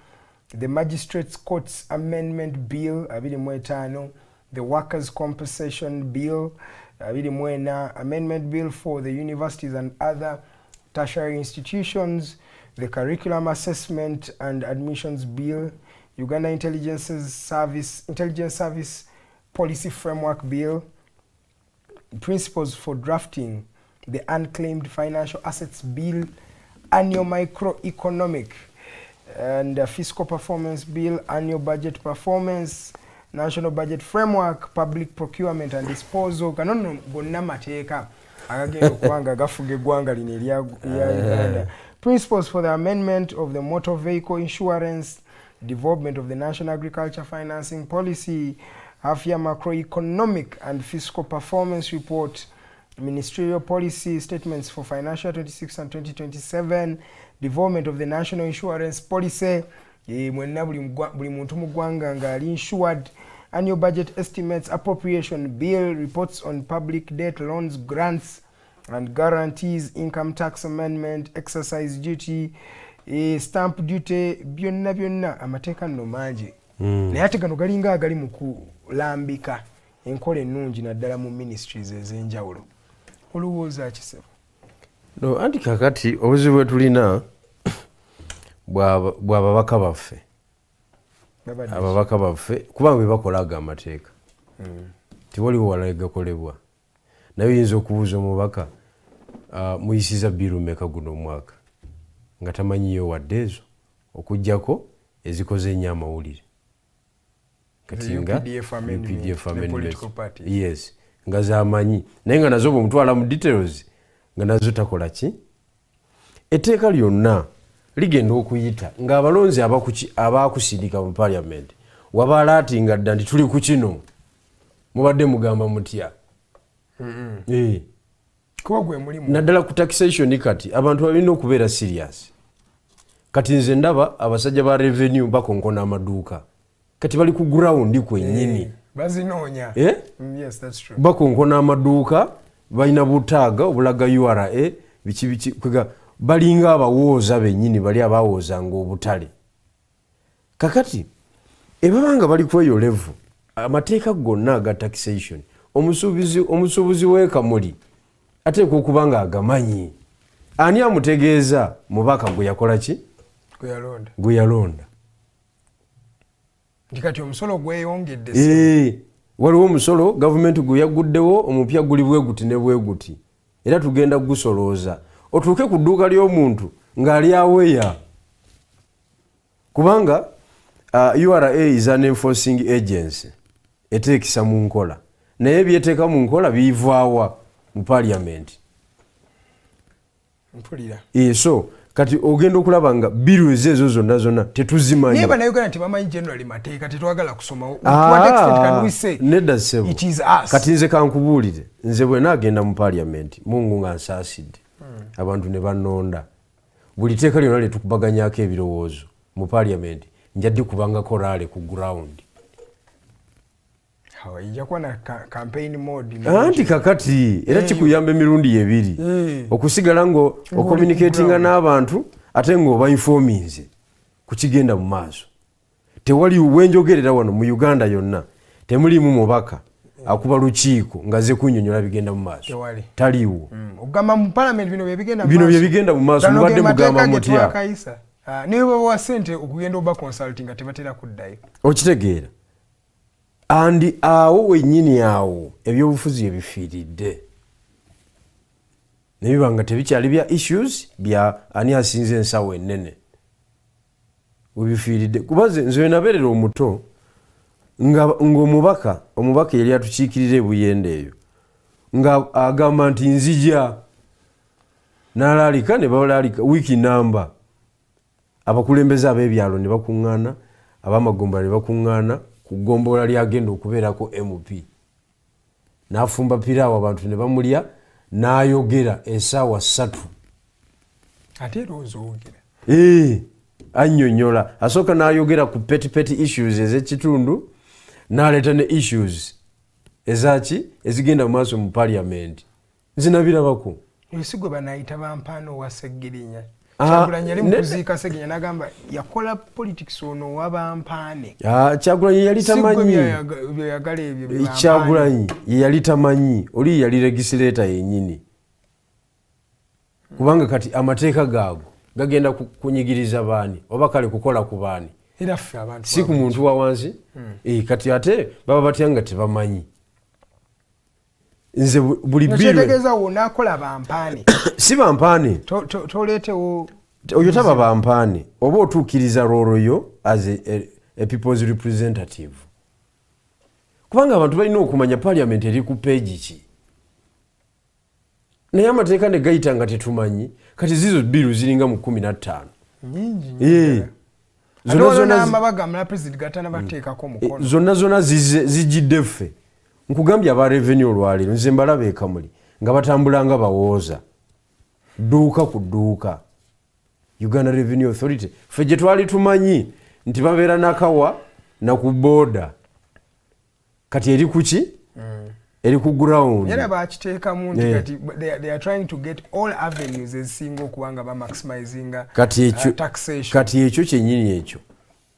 the Magistrates Courts Amendment Bill 2025, the Workers' Compensation Bill 2024, Amendment Bill for the Universities and Other Tertiary Institutions, the Curriculum Assessment and Admissions Bill, Uganda Intelligence Service Policy Framework Bill, Principles for Drafting the Unclaimed Financial Assets Bill, Annual Microeconomic and Fiscal Performance Bill, Annual Budget Performance, National Budget Framework, Public Procurement and Disposal. Kanono gonna mateeka agagenda okuwanga gafuga eggwanga lino erya Uganda. Principles for the amendment of the motor vehicle insurance, development of the National Agriculture Financing Policy, half-year macroeconomic and fiscal performance report, ministerial policy statements for financial 26 and 2027, development of the national insurance policy, mwenna buli muntu mu ggwanga ng'ali insured, annual budget estimates, appropriation bill, reports on public debt, loans, grants and guarantees, income tax amendment, exercise duty, stamp duty, byonna amateeka nno mangi. Naye ate gano galinga agali mu kulambika enkola ennungi naddala mu ministries ez'enjawulo. Olowooza kisebo? No, anti kakati obuzibu bwe tulina bw'ababaka baffe. Ababaka baffe kubanga bwe bakolaga amateeka. Tewaliwo wala gakolebwa. Naye oyinza okubuuza omubaka muyisiza biiru mmeka guno omwaka nga tamanyiyo wadde ezo okuggyako ezikoze ennyo amawulire. UPDF amendment. Yes. Nga zamanyi. Naye nga nazo bw'omutwala mu details nga nazo takola ki? Etteeka lyonna ligenda okuyita ng'abalonzi abaakusindika mu parliament wabalaatinga dda nti tuli ku kino mubadde mugamba mutya. Kuba gwe mulimu. Naddala ku taxation kati abantu balina okubeera serious. Kati nze ndaba abasajja ba revenue bakonkona amaduuka. Kati bali ku ground kwennyini. Bazinoonya. Yes, that's true. Bakonkona amaduuka balina butaaga obulaga URA biki kwega balinga abawooza bennyini bali abawoozanga obutale. Kakati ebabanga bali kweyo level amateeka gonna aga taxation omusuubuzi w'ekamuli ateekwa okuba nga agamanyi. Ani amutegeeza mubaka gwe yakola ki? Gwe yalonda. Ndikati omusolo gweyongedde. Waliwo omusolo gavumenti gwe yagguddewo omupya guli bweguti ne bweguti. Era tugenda gusolooza. Otuuke ku dduuka ly'omuntu ng'ali aweya. Kubanga URA is an enforcing agency. Eteekisa mu nkola. Naye byeteeka mu nkola biivaawa mu parliament. Mpulira. So kati ogenda okulaba nga biru ezo zonna tetuzimanyi. Naye bannayuganda nti bamanyi generally mateeka tetwagala kusoma. What extent can we say nedda ssebo. It is us. Kati nze kankubuulire nze bwe naagenda mu parliament mungu nga nsaasidde abantu ne bannonda buli teeka lyonna lyetukubaganyako ebirowoozo mu parliament njadde kubangako raale ku ground. Ijja kuba na campaign mode. Anti kakati era kikuyamba emirundi ebiri okusigala ngo ocommunicatinga n'abantu ate ng'oba informinze ku kigenda mu maaso. Tewali wenjogerera wano mu Uganda yonna temulimu mubaka akuba lukiiko nga ze kunnyonnyola bigenda mu maaso. Taliiwo. Ogamba mu parliament bino bye bigenda mu maaso. Bino bye bigenda mu maaso mubadde mugamba mutya. Niwe bawa ssente okugenda oba consulting nga tebatera kuddayo. Okitegeera. Andi awo wennyini awo ebyobufuzi ebifiiridde. Ne bibanga tebikyali bya issues bya ani asinze ensawo ennene. Webifiiridde. Kubaze nze nabeerera omuto ng'omubaka yali atukiikirira ebuyende eyo nga agamba nti nzija n'alaalika ne balaalika wiiki namba abakulembeze ab'ebyalo ne bakuŋŋaana ab'amagomba ne bakuŋŋaana ku ggombola lyagenda okubeerako MP n'afumba piraawo abantu ne bamulya n'ayogera essaawa 3 ate rozoogera annyonnyola asooka n'ayogera ku petipeti issues ez'ekitundu n'aleeta ne issues ezaki ezigenda mu maaso mu parliament nzinabirabako esigwe banayita bampaana owa Seggirinya Kyagulanyi yali mukuziika Seggirinya n'agamba yakola politics ono owa bampaane Kyagulanyi yali tamanyi Kyagulanyi yali tamanyi oli yali legislator yennyini kubanga kati amateeka gaago gagenda kunyigiriza baani oba kale kukola ku baani si ku muntu wa wansi kati ate baba batyanga tebamanyi nze buli birutegeza wona akola bampaane si bampaane toleetewo oyo taba bampaane oba otuukiriza rooroyo as a people's representative kubanga abantu balina okumanya parliament eri ku peegi ki naye amateeka ne gayita nga tetumanyi kati zizo biru ziringa mu 15 zonna zijjidde ffe nkugambye aba revenue olwaleero nze mbalaba ekamuli nga batambula nga bawooza dduuka ku dduuka Uganda Revenue Authority ffe gye twali tumanyi nti babeera nakawa na ku booda kati eri kuki eri ku ground era bakiteekamu nti kati they are trying to get all avenues ezisinga okubanga ba maximizinga taxation kati ekyo kyennyini ekyo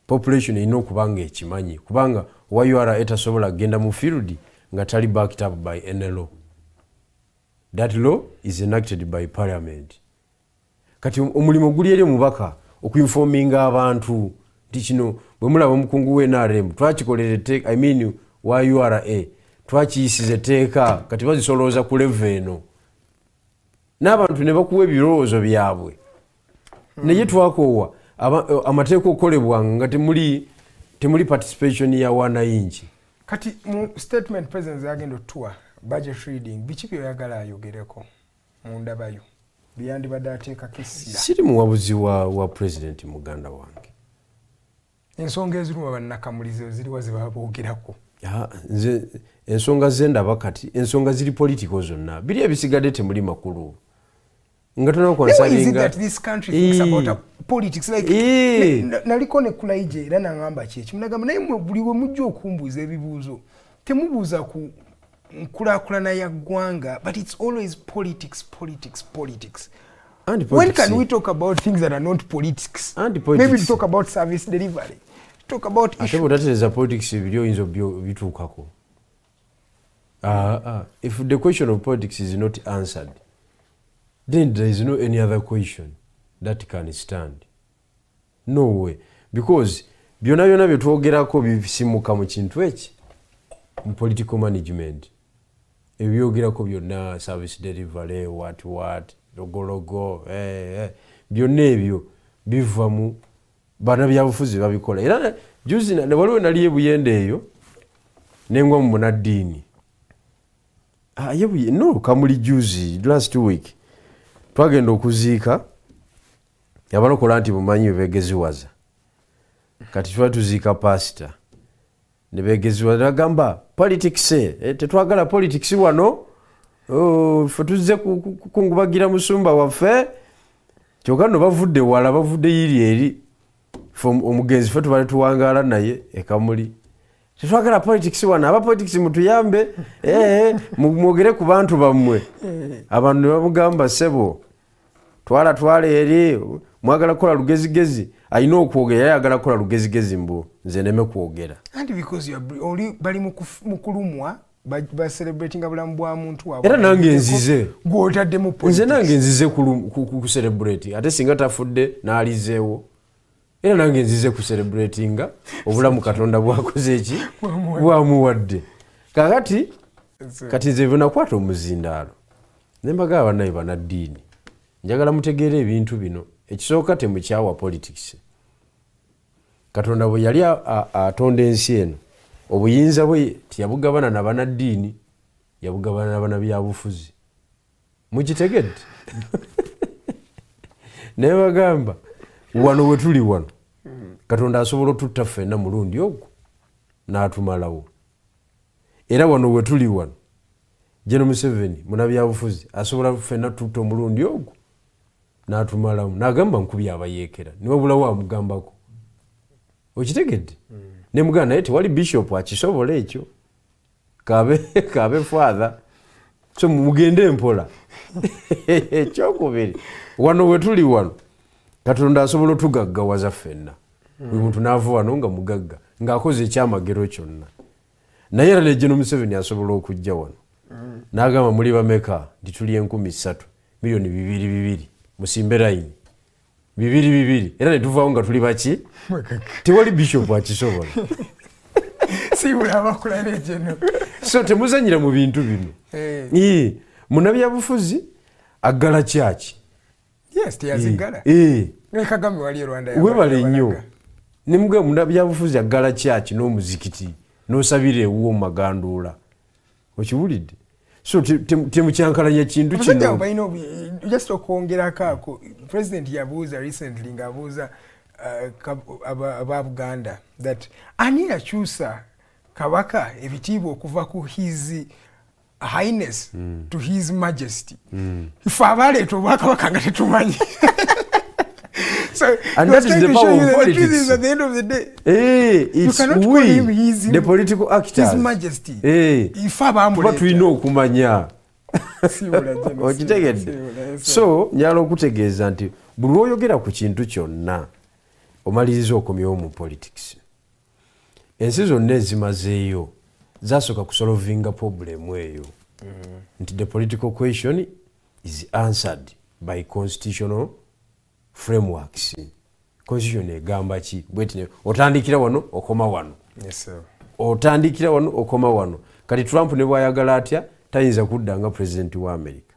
population erina okubanga ekimanyi kubanga wayuara etasobola kugenda mu field nga tali backed up by NLO. That law is enacted by parliament. Kati omulimo guli eri mubaka okuinforminga abantu nti kino bwe mulaba omukungu w'NRM twakikolere YURA twakiyisize teeka kati bazisolooza ku level eno n'abantu ne bakuwa ebirowoozo byabwe naye twakoowa amateeka okukolebwanga nga temuli participation ya wananchi. Kati mu statement president yagenda otuwa budget reading biki byoyagala ayogereko mu ndabayo byandibadde ateekako essira siri muwabuzi wa president muganda wange ensonga eziruma bannakamulizo ziriwa zebaboogerako nze ensonga zendaba kati ensonga ziri political zonna biri ebisigadde temuli makulu nga tonakwansalinga naliko ne kunaije era nangamba kyeki munagamba naye buli we mujja okumbuuza ebibuuzo temubuuza ku nkulaakulana ya ggwanga but it's always politics. When can we talk about things that are not politics? Maybe to talk about service delivery, talk about issues. That is a politics video in bitukako. If the question of politics is not answered, then there is no any other question that can stand. No way. Because byonna byetwogerako bisimuka mu kintu eki mu political management. Ebyogerako byonna service delivery what logologo byonna ebyo biva mu bana byabufuzi babikola era juzi waliwo nali ebuyende eyo nengwa mu munaddiini no kamuli juzi last week twagenda okuziika yabalokola nti mumanyi bebegeziwaza kati twatuziika pastor ne begeziwaza nagamba politics tetwagala politics wano ffe tuzze kungubagira musumba waffe kyokka no bavudde wala bavudde yiri eri omugenzi ffe tubale tuwangaala naye ekamuli tetwagala politics wano aba politics mutuyambe mwogere ku bantu bammwe abantu ne bamugamba sebo twala eri mwagala kukola lugezigezi alina okwogera yayagala kukola lugezigezi mbu nze neme kwogera and because oli bali mu kulumwa ba celebrating abulamu bwa muntu wabwe era nange nzize gwotadde mu politics nze nange nzize ku celebrate ate singa tafudde n'alizeewo era nange nzize ku celebratinga obulamu Katonda bwakoze eki bwamuwadde kati nze nakwata omuzindaalo nembaga bannaye banaddiini njagala mutegeere ebintu bino ekisooka temukyawa politics Katonda bwe yali atonda ensi eno obuyinza bwe tiyabugabana na banaddiini yabugabana na bana byabufuzi mukitegedde naye bagamba wano wetuli wano Katonda asobola otutta ffenna mulundi ogwo n'atumalawo era wano wetuli wano General Museveni munabyabufuzi asobola ffenna tutta omulundi ogwo n'atumalawo n'agamba nkubi abayeekera ne wabulawo amugambako okitegedde ne mugana naye tewali bishop akisobola ekyo kabe father so mugende mpola ekyokubiri wano wetuli wano Katonda asobola otugaggawaza ffenna buli muntu n'ava wano nga mugagga ng'akoze ekyamagero kyonna naye era ne General Museveni asobola okujja wano n'agamba muli bameka nti tuli 3 milioni 2 musimbe layini 2 era ne tuvaawo nga tuli baki tewali bishop akisobola sibula bakulaba ejeno so temuzanyira mu bintu bino munabyabufuzi aggala kyaki yes tiyazigala Kagame wali Rwanda webale nnyo ne mugamba munabyabufuzi aggala kyaki n'omuzikiti n'osabira ewuwo maganduula okiwulidde so temukyankalanya kintu kino just okwongerako ako president yabuuza recently ng'abuuza aba Buganda that ani yakyusa kabaka ebitiibwa okuva ku his highness to his majesty ife abaleeta obwakabaka nga tetumanyi and that is the power of politics at the end of the day it's we the political actors his majesty ife abamuleeta tulina okumanya okitegedde so njala okutegeeza nti buli lwoyogera ku kintu kyonna omaliriza okomyewo mu politics ensi zonna ezimazeeyo zasooka kusolvinga problemu eyo nti the political question is answered by constitutional frameworks. Constitution egamba ki bwetine otandikira wano okoma wano. Yes sir. Otandikira wano okoma wano. Kati Trump ne bwayagala atya tayinza kudda nga president wa America.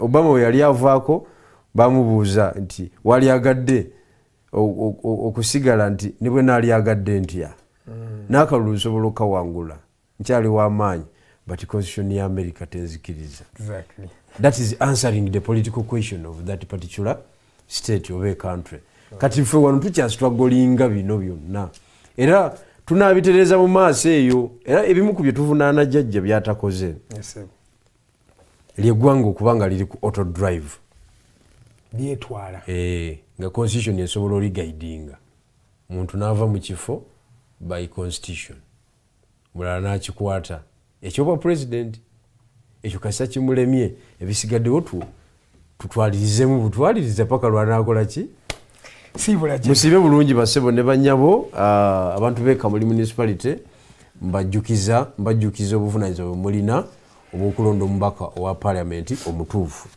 Obama we yali avaako bamubuuza nti wali agadde okusigala nti ne bwe naali agadde ntya. N'akalulu sobola okawangula nkyali w'amaanyi but constitution ya America tenzikiriza. Exactly. That is answering the political question of that particular state of a country. Kati ffe wano tukyastruggolinga bino byonna era tunabitereza mu maaso eyo era ebimu ku bye tuvunaana jjajja byatakoze. Yes sir. Ly'eggwanga okubanga liri ku auto drive lyetwala nga constitution esobola oliguidinga muntu n'ava mu kifo by constitution mulala n'akikwata ekyoba president ekyo kasa kimulemye ebisigaddewo tutwalirizemu butwaliriza paka lwanaakola ki musibe bulungi basebo ne banyabo abantu b'Ekamuli municipality mbajjukiza obuvunaanyizibwa bwe mulina obw'okulonda omubaka owa parliament omutuufu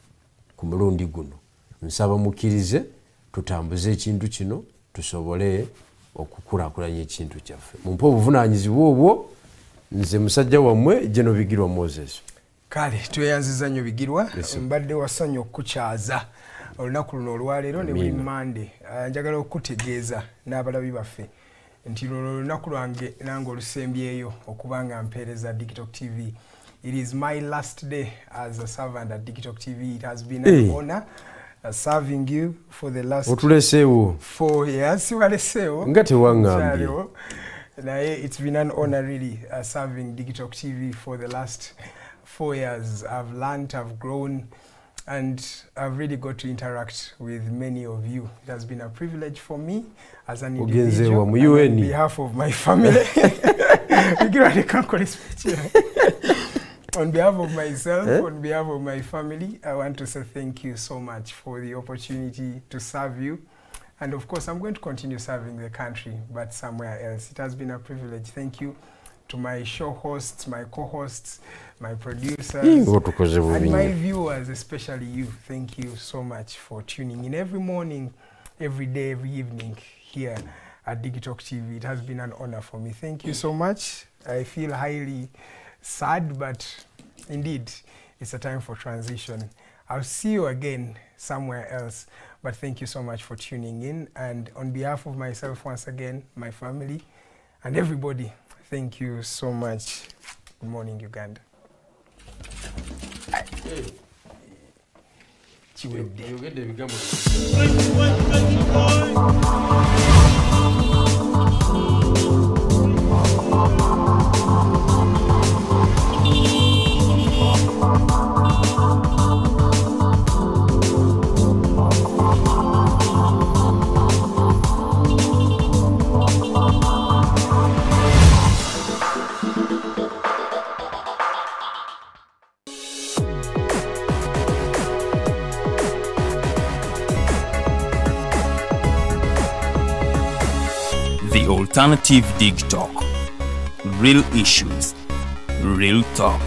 ku mulundi guno. Nsaba mukkirize tutambuze ekintu kino tusobole okukulaakulanya ekintu kyaffe. Mumpe obuvunaanyizibwa obwo nze musajja wammwe General Bigirwa Moses. Kale tweyanziza nnyo Bigirwa, mbadde wasanya okukukyaza olunaku luno olwaleero ne buli Monday. Njagala okutegeeza n'abalabi baffe nti olunaku lwange nange olusembyeyo okubanga mpeereza Digitalk TV. It is my last day as a servant at Digitalk TV. It has been an honor serving you for the last 4 years. It's been an honor really serving Digitalk TV for the last 4 years. I've learned, I've grown, and I've really got to interact with many of you. It has been a privilege for me as an individual and on behalf of my family. On behalf of myself, on behalf of my family, I want to say thank you so much for the opportunity to serve you. And of course, I'm going to continue serving the country, but somewhere else. It has been a privilege. Thank you to my show hosts, my co-hosts, my producers, and my viewers, especially you. Thank you so much for tuning in every morning, every day, every evening here at Digitalk TV. It has been an honor for me. Thank you so much. I feel highly sad, but indeed, it's a time for transition. I'll see you again somewhere else, but thank you so much for tuning in. And on behalf of myself, once again, my family, and everybody, thank you so much. Good morning, Uganda. kiwedde. The Alternative Dig Talk. Real issues, real talk.